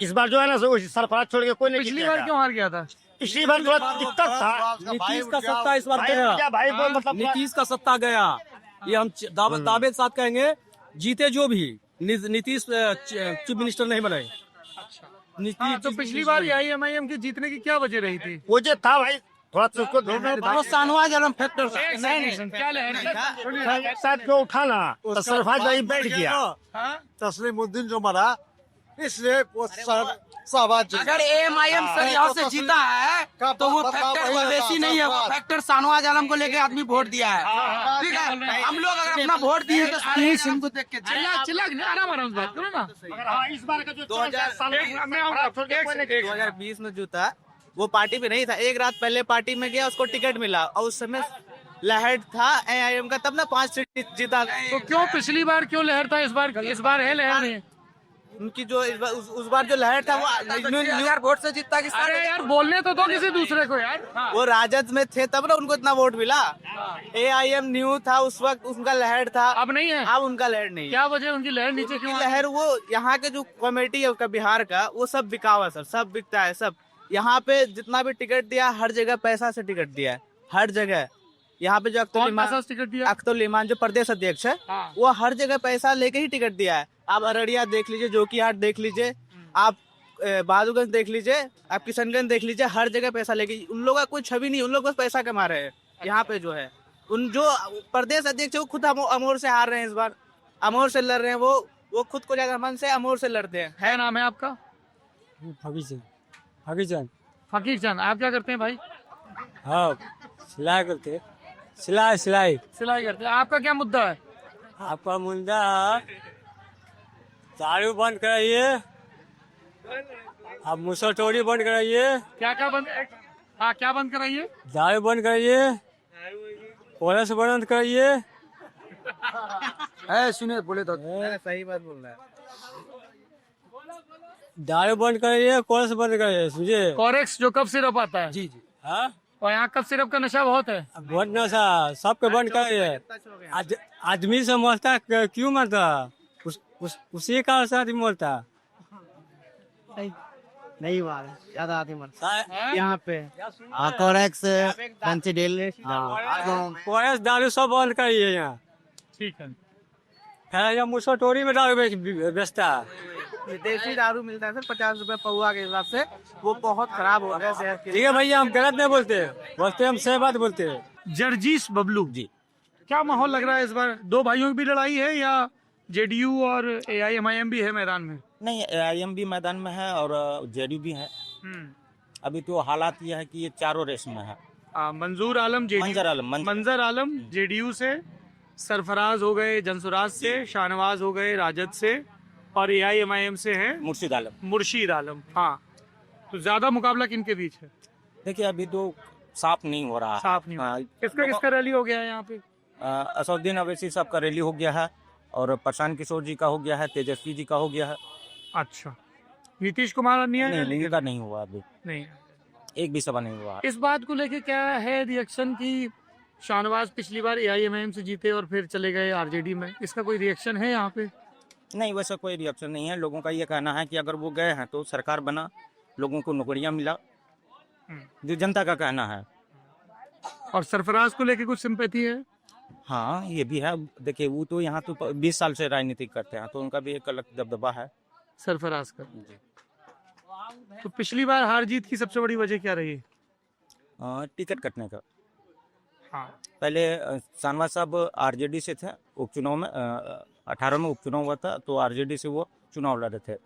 इस बार जो है ना सरफराज छोड़ के कोई नहीं। पिछली बार क्यों हार गया था? पिछली बार थोड़ा दिक्कत था। नीतीश का सत्ता इस बार गया। भाई बोल मतलब नीतीश का सत्ता गया, ये हम दावे के साथ कहेंगे। जीते जो भी, नीतीश चीफ मिनिस्टर नहीं बने। हाँ, तो पिछली बार IMIM के जीतने की क्या वजह रही थी? वजह था भाई थोड़ा तो उसको शाहनवाज आलम फैक्टर क्या लहर साथ को उठाना, तो सरफराज भाई बैठ गया। तस्लीमुद्दीन जो मरा, इसलिए वो शाहबाज। अगर AMIM सर यहाँ से जीता है तो वो फैक्टर वैसी नहीं है, वो फैक्टर शाहनवाज आलम को लेके आदमी वोट दिया है। ठीक है, हम लोग अगर अपना वोट दिए तो सारे सिंह को देख के चिल्ला आराम बात करो ना। इस बार का जो 2020 में जीता, वो पार्टी में नहीं था, एक रात पहले पार्टी में गया, उसको टिकट मिला, और उस समय लहर था AIM का, तब ना 5 सीट जीता। तो क्यों पिछली बार क्यों लहर था, इस बार है लहर नहीं? उनकी जो उस बार जो लहर था वो न्यू वोट से जीतता कि अरे यार बोलने तो दो किसी दूसरे को यार। वो राजद में थे तब ना उनको इतना वोट मिला। AIM न्यू था उस वक्त, उनका लहर था। अब नहीं है। अब उनका लहर नहीं है। क्या वजह उनकी लहर नीचे क्यों? लहर वो यहाँ के जो कमेटी है उसका बिहार का, वो सब बिका हुआ सर, सब बिकता है सब। यहाँ पे जितना भी टिकट दिया हर जगह पैसा से टिकट दिया है, हर जगह। यहाँ पे जो अख्तर इमान जो प्रदेश अध्यक्ष है वो हर जगह पैसा लेके ही टिकट दिया है। आप अररिया देख लीजिए, जोकीहाट देख लीजिए, आप बहादुरगंज देख लीजिए, आप किशनगंज देख लीजिए, हर जगह पैसा लेके। उन लोगों का कोई छवि नहीं, उन लोग बस पैसा कमा रहे हैं। यहाँ पे जो है उन जो प्रदेश अध्यक्ष है वो खुद अमोर से हार रहे हैं इस बार, अमोर से लड़ रहे हैं। वो खुद को ज्यादा मन से अमोर से लड़ते हैं। है नाम है आपका? फकीर चंद। आप क्या करते हैं भाई? हाँ, सिलाई करते, सिलाई करते हैं। आपका क्या मुद्दा है? आपका मुद्दा दारू बंद कराइए, आप मुसलटोरी बंद कराइए, क्या बंद? हाँ, क्या बंद कराइए? दारू बंद कराइए, पुलिस बंद कराइए। सुनिए बोले तो सही बात बोल रहा है। दारू बंद कराइए, कोरस बंद कराइए, समझे? कोरेक्स जो कफ सिरप आता है। जी। हाँ, और यहाँ कफ सिरप का नशा बहुत है। बहुत नशा, सबके बंद कराइए। आदमी से मरता क्यों मरता? उसी का साथ ही मरता। नहीं बात ज्यादा आदमी मरता यहाँ पे। कोरेक्स कोरस दारू सब बंद कराइए यहाँ। ठीक है। फिर यहाँ मुसलटोरी में दारू बेचता है। देसी दारू मिलता है सर 50 रुपए पौवा के हिसाब से, वो बहुत खराब हो रहा है सेहत के लिए। ठीक है भैया, हम गलत नहीं बोलते हम सही बात बोलते हैं। जर्जीस बबलू जी, क्या माहौल लग रहा है इस बार? दो भाइयों की भी लड़ाई है या JDU और AIM भी है मैदान में? नहीं, AIM भी मैदान में है और JDU भी है। अभी तो हालात ये है कि ये चारों रेस में है। मंजर आलम JDU से, सरफराज हो गए जनसुराज से, शाहनवाज हो गए राजद से, और AIM से है मुर्शीद आलम। हाँ, तो ज्यादा मुकाबला किन के बीच है? देखिए अभी तो साफ नहीं हो रहा। साफ नहीं। हाँ, किसका रैली हो गया है यहाँ पे? असदुद्दीन अवैसी साहब का रैली हो गया है, और प्रशांत किशोर जी का हो गया है, तेजस्वी जी का हो गया है। अच्छा, नीतीश कुमार नहीं का नहीं हुआ अभी, नहीं, एक भी सभा नहीं हुआ। इस बात को लेके क्या है रिएक्शन की? शाहनवाज पिछली बार AIM से जीते और फिर चले गए RJD में, इसका कोई रिएक्शन है यहाँ पे? नहीं, वैसा कोई रिएक्शन नहीं है। लोगों का ये कहना है कि अगर वो गए हैं तो सरकार बना, लोगों को नौकरियां मिला, जो जनता का कहना है। और सरफराज को लेके कुछ सिंपैथी है? हाँ, ये भी है। देखिए वो तो यहाँ तो 20 साल से राजनीति करते हैं, तो उनका भी एक अलग दबदबा है सरफराज का। तो पिछली बार हार जीत की सबसे बड़ी वजह क्या रही? टिकट कटने का। हाँ, पहले शाहनवाज साहब RJD से थे, उपचुनाव में 18 में उपचुनाव हुआ था, तो RJD से वो चुनाव लड़े थे।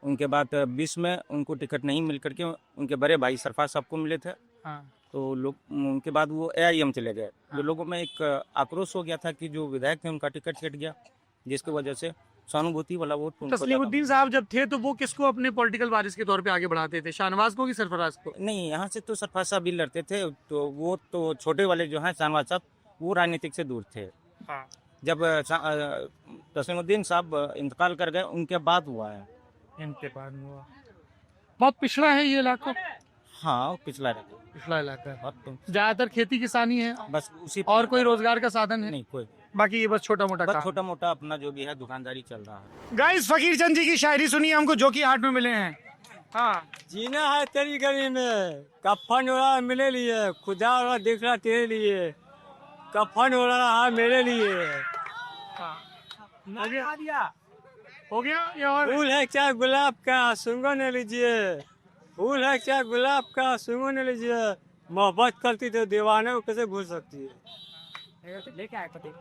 उनके बाद 20 में उनको टिकट नहीं मिल करके उनके बड़े भाई सरफराज साहब को मिले थे। हाँ। तो लोग उनके बाद वो AIM चले गए। तो लोगों में एक आक्रोश हो गया था कि जो विधायक थे उनका टिकट कट गया, जिसकी वजह से सहानुभूति वाला वोट। तस्लीमुद्दीन साहब जब थे तो वो किसको अपने पॉलिटिकल वारिस के तौर पे आगे बढ़ाते थे, शाहनवाज को कि सरफराज को? नहीं, यहाँ से तो सरफराज साहब भी लड़ते थे, तो वो तो छोटे वाले जो हैं शाहनवाज साहब, वो राजनीतिक से दूर थे। हाँ। जब तस्लीमुद्दीन साहब इंतकाल कर गए उनके बाद हुआ है। इनके बाद हुआ। बहुत पिछड़ा है ये इलाका। हाँ, पिछला इलाका है। ज्यादातर खेती किसानी है, बस उसी। और कोई रोजगार का साधन है? नहीं कोई, बाकी ये बस छोटा मोटा अपना जो भी है दुकानदारी चल रहा है। गाइस, फकीर चंद जी की शायरी सुनिए हमको, जोकीहाट में मिले हैं। हाँ, जीना है तेरी गली में, कफन हो रहा मिले लिए, खुदा हो रहा देख रहा तेरे लिए, कफन हो रहा है मेरे लिए। हो गया ये? और फूल है क्या गुलाब का सुंगो न लीजिए, फूल है क्या गुलाब का सुंगो न लीजिए, मोहब्बत करती तो दीवाने को कैसे भूल सकती है। लेके आए पति।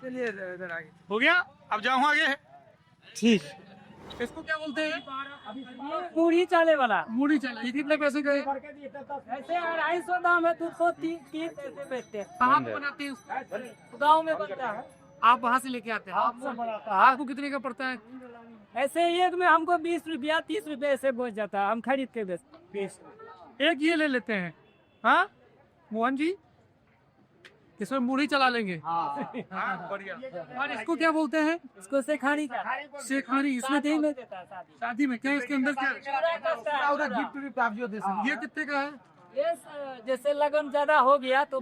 चलिए इधर आगे। हो गया, अब जाऊँ आगे। ठीक। इसको क्या बोलते हैं? पूरी चाले वाला। मूढ़ी चाले। ये कितने पैसे गए? ऐसे 250 दाम है, तुझको 30 पैसे बेचते हैं। कहाँ पे बनाते हैं उसको? गाँव में बनता है। आप वहाँ से लेके आते हैं? आपको कितने का पड़ता है? ऐसे एक में हमको 20 रुपया 30 रुपये ऐसे पहुँच जाता है, हम खरीद के बेचते। एक ये ले लेते हैं। हाँ मोहन जी, इसमें मुरही चला लेंगे। बढ़िया। और इसको क्या बोलते हैं? इसको सेखानी शेखानी। इसमें दे में शादी में क्या इसके अंदर क्या? ये कितने का है? ये जैसे लगन ज्यादा हो गया तो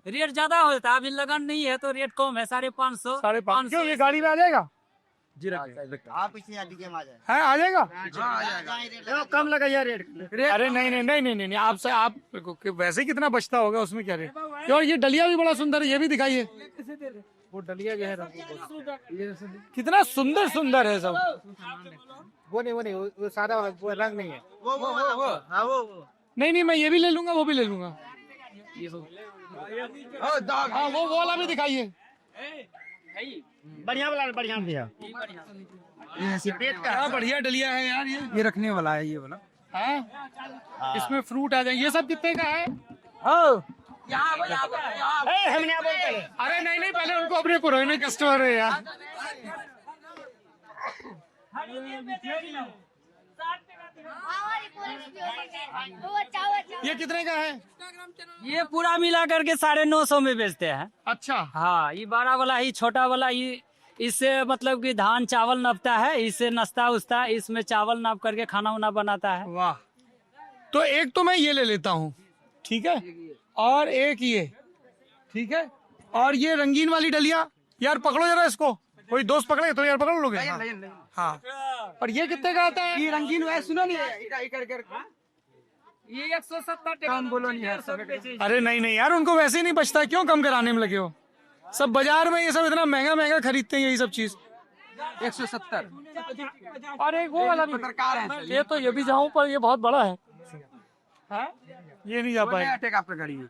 रेट ज्यादा होता है। अभी लगन नहीं है तो रेट कम है, 550। 550। क्यों, ये गाड़ी में आ जाएगा? आप इसी है, आ जाएगा? कम लगाइए रेट। अरे नहीं, आपसे आप वैसे ही कितना बचता होगा उसमें क्या रेट? और ये डलिया भी बड़ा सुंदर है, ये भी दिखाइए। वो डलिया जो है कितना सुंदर सुंदर है सब। वो नहीं वो सारा वो रंग नहीं है। नहीं मैं ये भी ले लूंगा, वो भी ले लूंगा। हाँ वो वाला भी दिखाइए। बढ़िया वाला, बढ़िया भैया। क्या बढ़िया डलिया है यार ये रखने वाला है, ये वाला। हाँ इसमें फ्रूट आ जाए। ये सब कितने का है? अरे नहीं पहले उनको, अपने पुराने कस्टमर है यार। ये कितने का है? ये पूरा मिला करके 950 में बेचते हैं। अच्छा। हाँ, ये बड़ा वाला ही, छोटा वाला ही। इससे मतलब कि धान चावल नपता है, इससे नाश्ता उस्ता, इसमें चावल नाप करके खाना उना बनाता है। वाह। तो एक तो मैं ये ले लेता हूँ, ठीक है, और एक ये, ठीक है, और ये रंगीन वाली डलिया। यार पकड़ो जरा इसको, कोई दोस्त पकड़े तो यार पकड़ लोगे? हाँ। और ये कितने का आता है? ये रंगीन है, सुनो नहीं ये 170 टका। बोलो नहीं। अरे नहीं यार, उनको वैसे ही नहीं बचता, क्यों कम कराने में लगे हो? सब बाजार में ये सब इतना महंगा खरीदते हैं यही सब चीज। 170। और एक वो वाला भी पत्रकार है। ये तो ये भी जाऊं, पर ये बहुत बड़ा है। हाँ? ये नहीं जा पाएगा आपका गाड़ी में,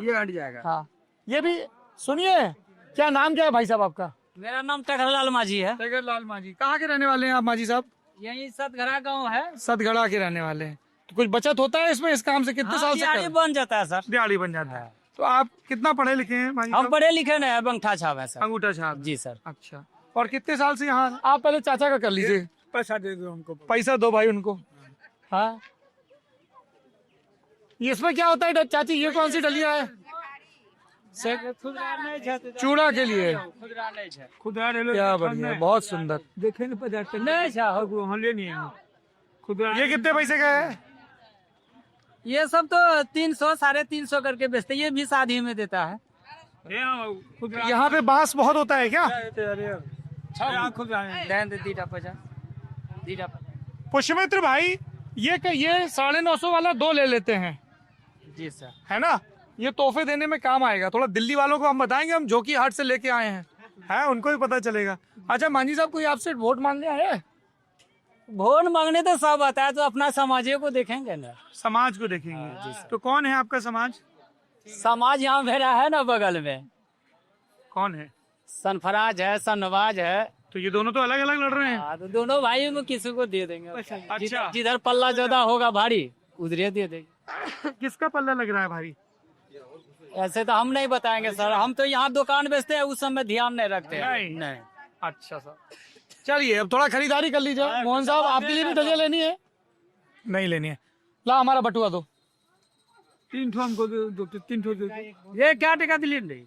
ये हट जाएगा। हाँ ये भी सुनिए। क्या नाम क्या है भाई साहब आपका? मेरा नाम टकरलाल माझी है। टकरलाल माझी। कहाँ के रहने वाले हैं आप माझी साहब? यही सतगढ़ा गांव है। सतगढ़ा के रहने वाले हैं। तो कुछ बचत होता है इसमें, इस काम से? कितने साल से दिहाड़ी बन जाता है सर। दिहाड़ी बन जाता है। तो आप कितना पढ़े लिखे हैं माझी हम साहब? पढ़े लिखे नहीं है, अंगूठा छाप है सर। अंगूठा छाप। जी सर। अच्छा। और कितने साल से यहाँ? आप पहले चाचा का कर लीजिए। पैसा दे दो हमको। पैसा दो भाई उनको। हाँ ये इसमें क्या होता है चाची? ये कौन सी डलिया है? चूड़ा के लिए। खुदा क्या बढ़िया, बहुत सुंदर। देखेंगे पदार्थ नहीं हम ले नहीं खुदा। ये कितने पैसे का है? ये सब तो 300 350 करके बेचते। ये भी शादी में देता है। यहाँ पे बांस बहुत होता है क्या? पुष्यमित्र भाई, ये 950 वाला 2 ले लेते हैं। जी सर। है ना, ये तोहफे देने में काम आएगा। थोड़ा दिल्ली वालों को हम बताएंगे, हम जोकी हाट से लेके आए हैं, है उनको भी पता चलेगा। अच्छा मांझी साहब, कोई आपसे वोट मांगने आया है? वोट मांगने तो सब आता है, तो अपना समाज को देखेंगे ना। समाज को देखेंगे। तो कौन है आपका समाज? समाज यहाँ मेरा है ना बगल में। कौन है? सनफराज है, सनवाज है। तो ये दोनों तो अलग अलग लड़ रहे हैं। तो दोनों भाइयों में किसी को दे देंगे। अच्छा। जिधर पल्ला ज्यादा होगा भारी, उधर दे देंगे। किसका पल्ला लग रहा है भारी? ऐसे तो हम नहीं बताएंगे सर, हम तो यहाँ दुकान बेचते हैं, उस समय ध्यान नहीं रखते हैं। नहीं। अच्छा सर, चलिए अब थोड़ा खरीदारी कर लीजिए। मोहन साहब, आपके लिए भी डलिया लेनी है? नहीं लेनी है। ला हमारा बटुआ दो। 3 ठो हमको दो, 3 ठो दे दो। ये क्या टका दिलिए? नहीं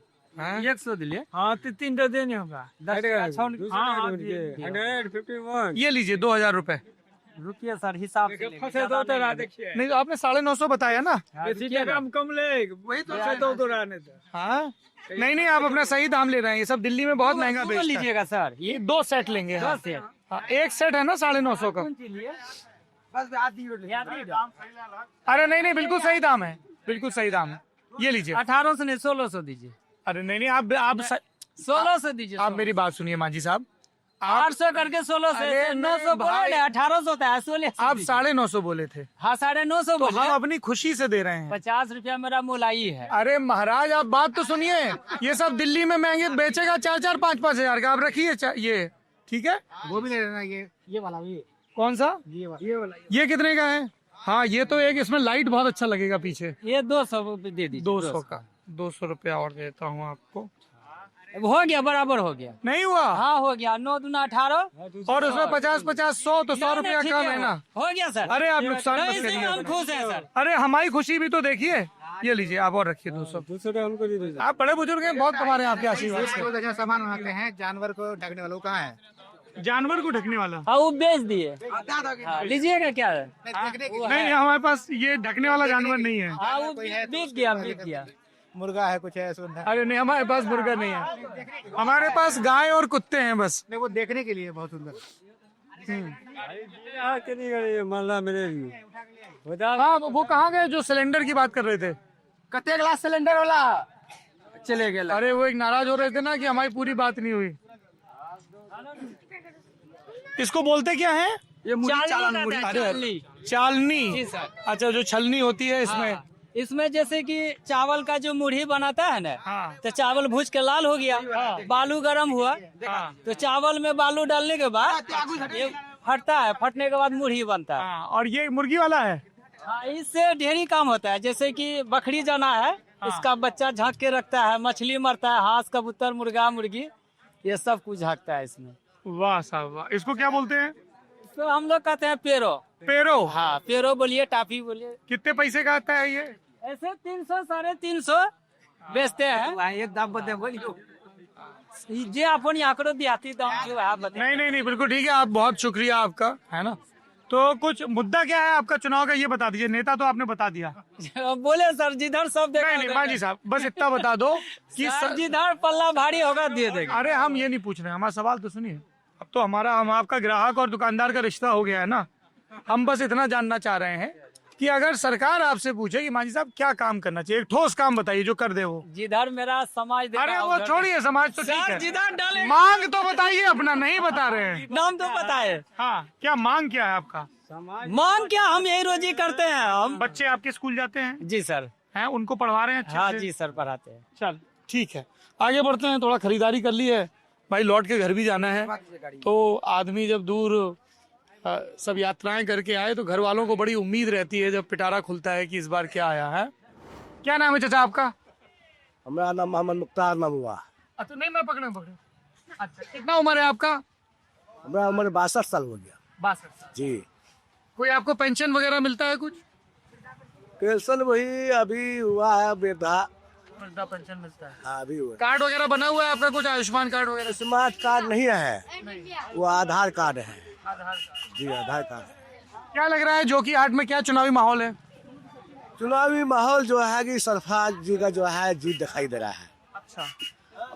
100 दिलिए। हाँ तो 3 ठो देने होगा। 151। ये लीजिए 2000 रुपए। रुकिए सर, हिसाब से फंसे दो तो रहा देखिए। नहीं तो आपने 950 बताया ना। हम कम ले, वही तो फंसे दो रहने दो। हाँ नहीं आप अपना सही दाम ले रहे हैं। ये सब दिल्ली में बहुत महंगा बेचता है। लीजिएगा सर, ये 2 सेट लेंगे। 2 सेट। हाँ, एक सेट है ना 950 का। बस अरे नहीं बिल्कुल सही दाम है, बिल्कुल सही दाम है। ये लीजिए। 1800 नहीं 1600 दीजिए। अरे नहीं आप 1600 दीजिए। आप मेरी बात सुनिए मांझी साहब। 800 करके 1600 से 900 बोले, 1800 होता है। 1600 आप 950 बोले थे। हाँ 950 तो बोले। हम अपनी खुशी से दे रहे हैं। 50 रुपया मेरा मोलाई है। अरे महाराज आप बात तो सुनिए। ये सब दिल्ली में महंगे बेचेगा 4-4, 5-5 हजार का। आप रखिए ये, ठीक है। वो भी ले लेना। ये वाला भी। कौन सा? ये वाला। ये कितने का है? हाँ ये तो एक, इसमें लाइट बहुत अच्छा लगेगा पीछे। ये 200 रुपये दे दीजिए। 200 का 200 रुपया और देता हूँ आपको। हो गया, बराबर हो गया। नहीं हुआ? हाँ हो गया। 9 दूना 18 और उसमें 50-50 100 तो 100 रुपया कम है ना। हो गया सर। अरे आप नुकसान मत इसमें करिए। हम खुश हैं सर। अरे हमारी खुशी भी तो देखिए। ये लीजिए, आप और रखिए 200। दूसरे हमको दे दीजिए। आप बड़े बुजुर्ग हैं, बहुत कमा रहे हैं आपके आशीर्वाद से। सामान बनाते हैं, जानवर को ढकने वालों कहाँ है? जानवर को ढकने वाला हाँ वो बेच दिए। हाँ, लीजिएगा क्या है? नहीं, हमारे पास ये ढकने वाला जानवर नहीं है। हाँ वो बिक गया। मुर्गा है कुछ है सुन अरे नहीं, हमारे पास मुर्गा नहीं है, हमारे पास गाय और कुत्ते हैं बस। वो देखने के लिए बहुत सुंदर। मालना मेरे लिए हाँ, वो कहाँ गए जो सिलेंडर की बात कर रहे थे? कते ग्लास सिलेंडर वाला चले गए। अरे वो एक नाराज हो रहे थे ना कि हमारी पूरी बात नहीं हुई। इसको बोलते क्या है? ये चालनी। चालनी। जी सर। अच्छा, जो छलनी होती है इसमें। इसमें जैसे कि चावल का जो मुरही बनाता है ना, हाँ। तो चावल भूज के लाल हो गया, बालू गर्म हुआ, तो चावल में बालू डालने के बाद ये फटता है, फटने के बाद मुरही बनता है। हाँ, और ये मुर्गी वाला है। हाँ, इससे ढेरी काम होता है, जैसे कि बकरी जना है, इसका बच्चा झाँक के रखता है, मछली मरता है, हांस कबूतर मुर्गा मुर्गी ये सब कुछ झाँकता है इसमें। वाह साहब वाह। इसको क्या बोलते हैं? तो हम लोग कहते हैं पेरो। पेरो। हाँ, पेरो बोलिए, टाफी बोलिए। कितने पैसे का आता है ये? ऐसे 300 350 बेचते हैं। एक दाम बता बोलियो। जे अपन आंकड़ो दियाती दाम जो है बता। नहीं, बिल्कुल ठीक है, आप बहुत शुक्रिया आपका, है ना। तो कुछ मुद्दा क्या है आपका चुनाव का, ये बता दीजिए। नेता तो आपने बता दिया। बोले सर जिधर सब देखा। नहीं, मांझी साहब बस इतना बता दो कि जिधर पल्ला भारी होगा दे देगा। अरे हम ये नहीं पूछ रहे, हमारा सवाल तो सुनिए। अब तो हम आपका ग्राहक और दुकानदार का रिश्ता हो गया है ना। हम बस इतना जानना चाह रहे हैं कि अगर सरकार आपसे पूछे कि मांझी साहब क्या काम करना चाहिए, एक ठोस काम बताइए जो कर दे वो। जिधर मेरा समाज देखा। अरे वो छोड़िए, समाज तो ठीक है, जिधर डाले मांग तो बताइए अपना, नहीं बता रहे हैं। नाम तो पता है। हाँ, क्या मांग क्या है आपका? मांग क्या, हम यही रोजी करते हैं। हम बच्चे आपके स्कूल जाते हैं? जी सर। हैं, उनको पढ़वा रहे हैं अच्छे हाँ से? जी सर, पढ़ाते हैं। चल ठीक है, आगे बढ़ते हैं। थोड़ा खरीदारी कर ली है भाई, लौट के घर भी जाना है। तो आदमी जब दूर सब यात्राएं करके आए तो घर वालों को बड़ी उम्मीद रहती है जब पिटारा खुलता है कि इस बार क्या आया है। क्या नाम है चाचा आपका? हमारा नाम मोहम्मद मुख्तार नाम हुआ। अच्छा, नहीं मैं पकड़े। अच्छा, कितना उम्र है आपका? हमारा उम्र 62 साल हो गया। 62 जी। कोई आपको पेंशन वगैरह मिलता है कुछ? पेंशन वही अभी हुआ है, वृद्धा पेंशन मिलता है। हाँ, अभी हुआ। कार्ड वगैरह बना हुआ है आपका कुछ, आयुष्मान कार्ड वगैरह? स्मार्ट कार्ड नहीं है, वो आधार कार्ड है। जी, आधार कार्ड। क्या लग रहा है जोकी हाट में क्या चुनावी माहौल है? चुनावी माहौल जो है कि सरफराज जी का जो है जीत दिखाई दे रहा है। अच्छा,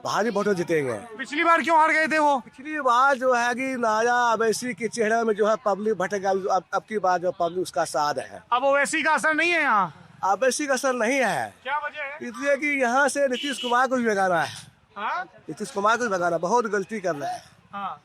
भारी वोटों जीतेंगे। पिछली बार क्यों हार गए थे वो? पिछली बार जो है कि नाया अवैसी के चेहरे में जो है पब्लिक भटक, अब की बार जो पब्लिक उसका साथ है। अब ओवैसी का असर नहीं है यहाँ? अवैसी का असर नहीं है। क्या वजह है? इसलिए कि यहाँ से नीतीश कुमार को भी भगाना है। हाँ? नीतीश कुमार को भी भगाना, बहुत गलती कर रहा है। हाँ।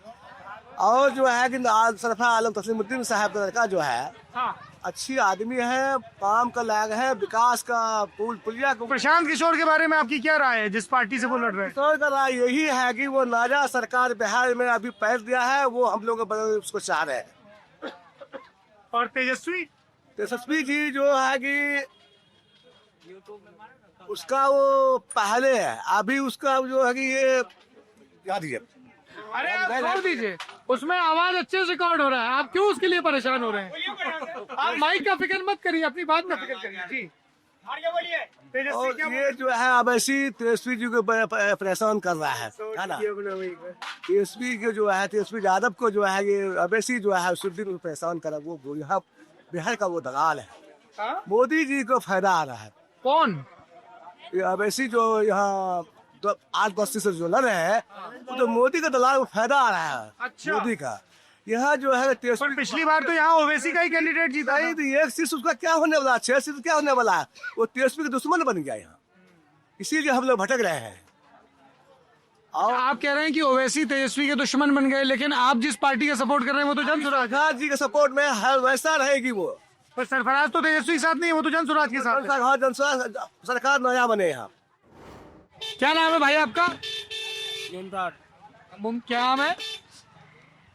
और जो है कि सरफा आलम तस्लीमुद्दीन साहब का लड़का जो है, हाँ। अच्छी आदमी है, काम का लायक है, विकास का पुलिया को। प्रशांत किशोर के बारे में आपकी क्या राय है, जिस पार्टी से वो लड़ रहे हैं? किशोर का राय यही है कि वो नाजा सरकार बिहार में अभी पैर दिया है, वो हम लोग उसको चाह रहे हैं। और तेजस्वी जी जो है कि उसका वो पहले है, अभी उसका जो है कि ये याद दीजिए। अरे आप छोड़ दीजिए, उसमें आवाज अच्छे से रिकॉर्ड हो रहा है, आप क्यों उसके लिए परेशान हो रहे हैं? आप माइक का फिक्र मत करिए, अपनी बात का फिक्र करिए। जी और ये जो है अवैसी तेजस्वी जी को परेशान कर रहा है ना। तेजस्वी के जो है, तेजस्वी यादव को जो है ये अवैसी जो है उस दिन परेशान कर रहा है। वो यहाँ बिहार का वो दलाल है। मोदी जी को फायदा आ रहा है। कौन? ये अवैसी जो यहाँ 8 से जो लड़ रहे हैं, तो मोदी का दलाल को फायदा आ रहा है। अच्छा। मोदी का यहाँ जो है पर पिछली बार तो यहाँ ओवैसी का ही कैंडिडेट जीता था। एक सीट उसका क्या होने वाला, 6 सीट क्या होने वाला है? वो तेजस्वी का दुश्मन बन गया यहाँ, इसीलिए हम लोग भटक रहे हैं। और आप कह रहे हैं कि ओवैसी तेजस्वी के दुश्मन बन गए, लेकिन आप जिस पार्टी का सपोर्ट कर रहे हैं वो तो जनसुराज जी के सपोर्ट में हर वैसा रहेगी वो। पर सरफराज तो तेजस्वी के साथ नहीं है, वो तो जनसुराज के साथ है। हाँ, जनसुराज सरकार नया बने यहाँ। क्या नाम है भाई आपका? क्या नाम है?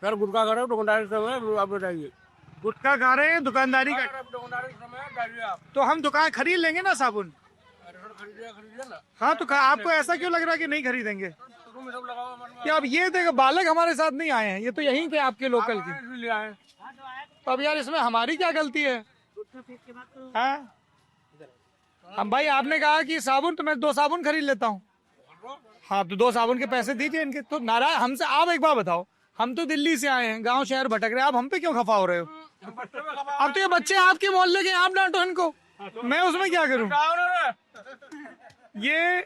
सर गुटखा खा रहे हो, दुकानदारी समय आप बताइए। गुटखा खा रहे हैं, दुकानदारी का, तो हम दुकान खरीद लेंगे ना साबुन। हाँ, तो आपको ऐसा क्यों लग रहा है कि नहीं खरीदेंगे? क्या अब ये देखो, बालक हमारे साथ नहीं आए हैं, ये तो यहीं के आपके लोकल के। तो अब यार इसमें हमारी क्या गलती है? हाँ? हम भाई आपने कहा कि साबुन, तो मैं 2 साबुन खरीद लेता हूँ। हाँ तो 2 साबुन के पैसे दीजिए इनके। तो नाराज हमसे आप एक बार बताओ, हम तो दिल्ली से आए हैं, गांव शहर भटक रहे हैं, आप हम पे क्यों खफा हो रहे हो? अब तो ये बच्चे आपके मोहल्ले के, आप डांटो इनको, मैं उसमें क्या करूं? ये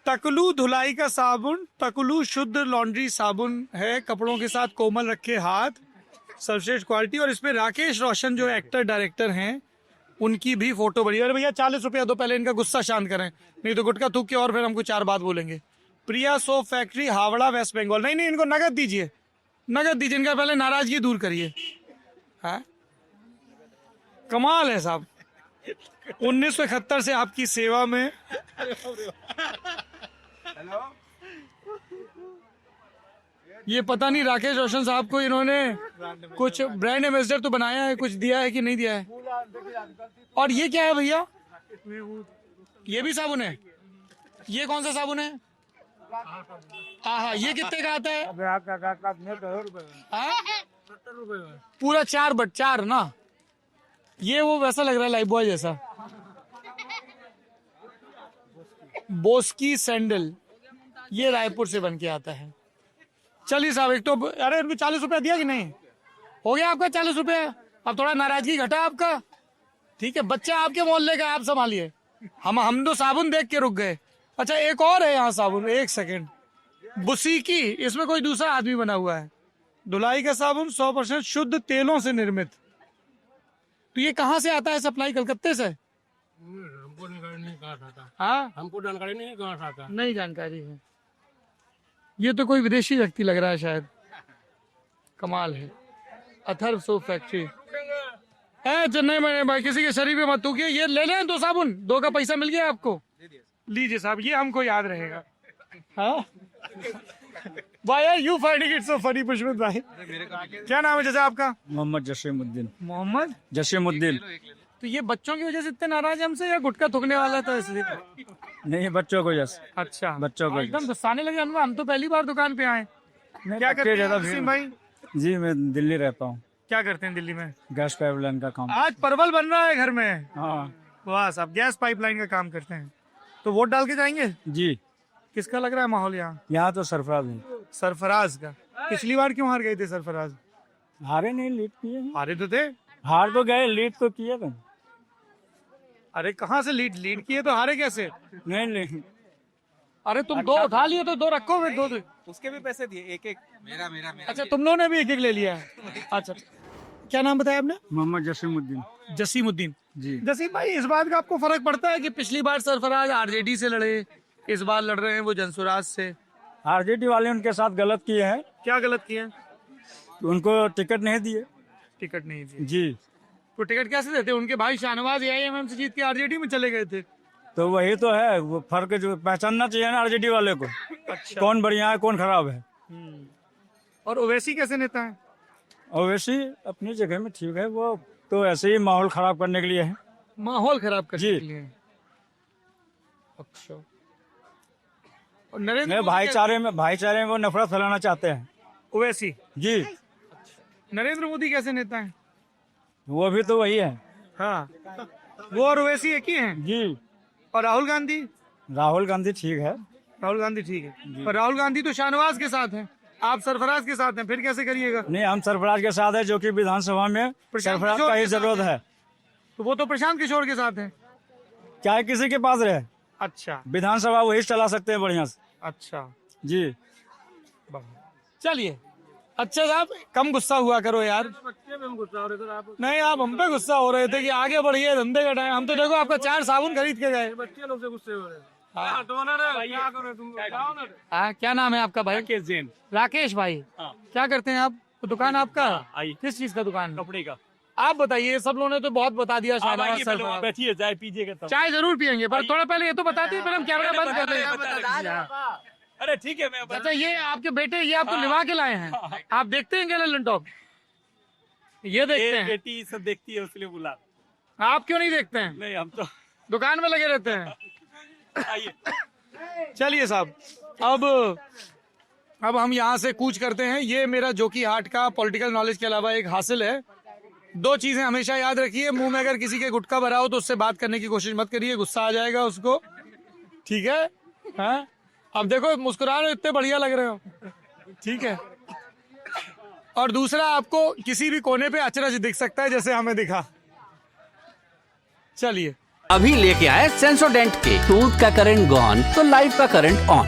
तकलू धुलाई का साबुन, तकलू शुद्ध लॉन्ड्री साबुन है, कपड़ों के साथ कोमल रखे हाथ, सर्वश्रेष्ठ क्वालिटी। और इसमें राकेश रोशन जो एक्टर डायरेक्टर हैं उनकी भी फोटो बनी। अरे भैया 40 रुपया दो, पहले इनका गुस्सा शांत करें, नहीं तो गुटका थूक के और फिर हमको 4 बात बोलेंगे। Priya soap factory, Howrah, west Bengal. नहीं नहीं, इनको नगद दीजिए, नगद दीजिए, इनका पहले नाराजगी दूर करिए। हाँ कमाल है साहब, 1971 से आपकी सेवा में। ये पता नहीं राकेश रोशन साहब को इन्होंने कुछ ब्रांड एम्बेसडर तो बनाया है, कुछ दिया है कि नहीं दिया है? और ये क्या है भैया? ये भी साबुन है? ये कौन सा साबुन है? हाँ, ये कितने का आता है? हाँ? पूरा 4/4 ना? ये वो वैसा लग रहा है लाइफ बॉय जैसा। बोस्की सैंडल, ये रायपुर से बन के आता है। चलिए साहब, एक तो अरे इनको 40 रुपया दिया कि नहीं? हो गया आपका 40 रुपया। अब थोड़ा नाराजगी घटा आपका, ठीक है? बच्चा आपके मोहल्ले का, आप संभालिए। हम तो साबुन देख के रुक गए। अच्छा एक और है यहाँ साबुन, एक सेकेंड, बुसीकी, इसमें कोई दूसरा आदमी बना हुआ है। धुलाई का साबुन 100% शुद्ध तेलों से निर्मित। तो ये कहाँ से आता है सप्लाई? कलकत्ते से? हमको नहीं कहा। हाँ हमको जानकारी नहीं कहाँ था। नहीं जानकारी है। ये तो कोई विदेशी व्यक्ति लग रहा है शायद। कमाल है। अथर्व सोप फैक्ट्री है चेन्नई में। भाई किसी के शरीर पे मत थूकिए। ये ले लें 2 साबुन, 2 का पैसा मिल गया आपको। लीजिए साहब, ये हमको याद रहेगा। हाँ Why are you finding it so funny, पुष्पित भाई? क्या नाम है जैसे आपका? मोहम्मद जसीमुद्दीन। मोहम्मद जसीमुद्दीन। तो ये बच्चों की वजह से इतने नाराज है हमसे, या गुटखा थूकने वाला था इसलिए? नहीं, बच्चों को जैसे। अच्छा, बच्चों को एकदम गुस्साने लगे। हम तो पहली बार दुकान पे आए। क्या करते हैं वसीम भाई? जी मैं दिल्ली रहता हूँ। क्या करते हैं दिल्ली में? गैस पाइपलाइन का काम। आज परवल बन रहा है घर में। हाँ। वाह साहब, गैस पाइपलाइन का काम करते हैं। तो वोट डाल के जाएंगे? जी। किसका लग रहा है माहौल यहाँ? यहाँ तो सरफराज है। सरफराज का। पिछली बार क्यों हार गए थे सरफराज? हारे नहीं, लीड किए। हारे तो थे। हार तो गए, लीड तो किए थे। अरे कहाँ से लीड किए तो हारे कैसे? नहीं। अरे तुम 2 उठा लिए तो 2 रखो में 2 उसके भी पैसे दिए, एक मेरा। अच्छा तुम लोगों ने भी 1-1 ले लिया है। अच्छा क्या नाम बताया आपने? मोहम्मद जसीमुद्दीन। जसीमुद्दीन जी। जसीम भाई, इस बात का आपको फर्क पड़ता है कि पिछली बार सरफराज आरजेडी से लड़े, इस बार लड़ रहे हैं वो जनसुराज से? आरजेडी वाले उनके साथ गलत किए हैं। क्या गलत किए हैं? उनको टिकट नहीं दिए। टिकट नहीं दिए? जी। तो टिकट कैसे देते? उनके भाई शाहनवाज AIMM से जीत के आरजेडी में चले गए थे। तो वही तो है वो फर्क, जो पहचानना चाहिए ना आरजेडी वाले को। अच्छा। कौन बढ़िया है कौन खराब है। और ओवैसी कैसे नेता है? ओवैसी अपनी जगह में ठीक है, वो तो ऐसे ही माहौल खराब करने के लिए है। माहौल खराब करने जी। के लिए। अच्छा। और नरेंद्र भाईचारे में वो नफरत फैलाना चाहते हैं। ओवैसी जी। नरेंद्र मोदी कैसे नेता है? वो भी तो वही है। हाँ, वो और ओवैसी एक ही हैं। जी। और राहुल गांधी? राहुल गांधी ठीक है। राहुल गांधी ठीक है, पर राहुल गांधी तो शाहनवाज के साथ हैं, आप सरफराज के साथ हैं, फिर कैसे करिएगा? नहीं, हम सरफराज के साथ है, जो कि विधानसभा में सरफराज का ही जरूरत है। तो वो तो प्रशांत किशोर के साथ हैं। चाहे किसी के पास रहे। अच्छा। विधानसभा वही चला सकते हैं बढ़िया से। अच्छा जी। चलिए। अच्छा साहब, कम गुस्सा हुआ करो यार। नहीं, आप हम पे गुस्सा हो रहे थे कि आगे बढ़िए, धंधे का टाइम। हम तो देखो आपका 4 साबुन खरीद के गए। बच्चे लोग से गुस्से हो रहे हैं। हाँ, क्या नाम है आपका भाई? राकेश जैन। राकेश भाई, क्या करते हैं आप? तो दुकान आपका? किस चीज का दुकान? कपड़े का। आप बताइए, सब लोगों ने तो बहुत बता दिया। बैठिए, चाय पीजिएगा। चाय जरूर पियेंगे, पर थोड़ा पहले ये तो बता दिए, फिर हम कैमरा बंद कर रहे हैं। अरे ठीक है, मैं अच्छा, ये आपके बेटे, ये आपको निभा के लाए हैं? आप देखते हैं क्या ललन टॉप? ये देखते हैं? बेटी सब देखती है, इसलिए बुला। आप क्यों नहीं देखते हैं? नहीं, हम तो दुकान में लगे रहते हैं। आइए। चलिए साहब, अब हम यहाँ से कूच करते हैं। ये मेरा जोकी हाट का पॉलिटिकल नॉलेज के अलावा एक हासिल है। दो चीजें हमेशा याद रखिए, मुंह में अगर किसी के गुटखा भरा हो तो उससे बात करने की कोशिश मत करिए, गुस्सा आ जाएगा उसको, ठीक है? हाँ? अब देखो मुस्कुरा रहे हो, इतने बढ़िया लग रहे हो, ठीक है? और दूसरा, आपको किसी भी कोने पे अचरज दिख सकता है जैसे हमें दिखा। चलिए अभी लेके आए सेंसोडेंट के, टूथ का करंट गॉन तो लाइफ का करंट ऑन।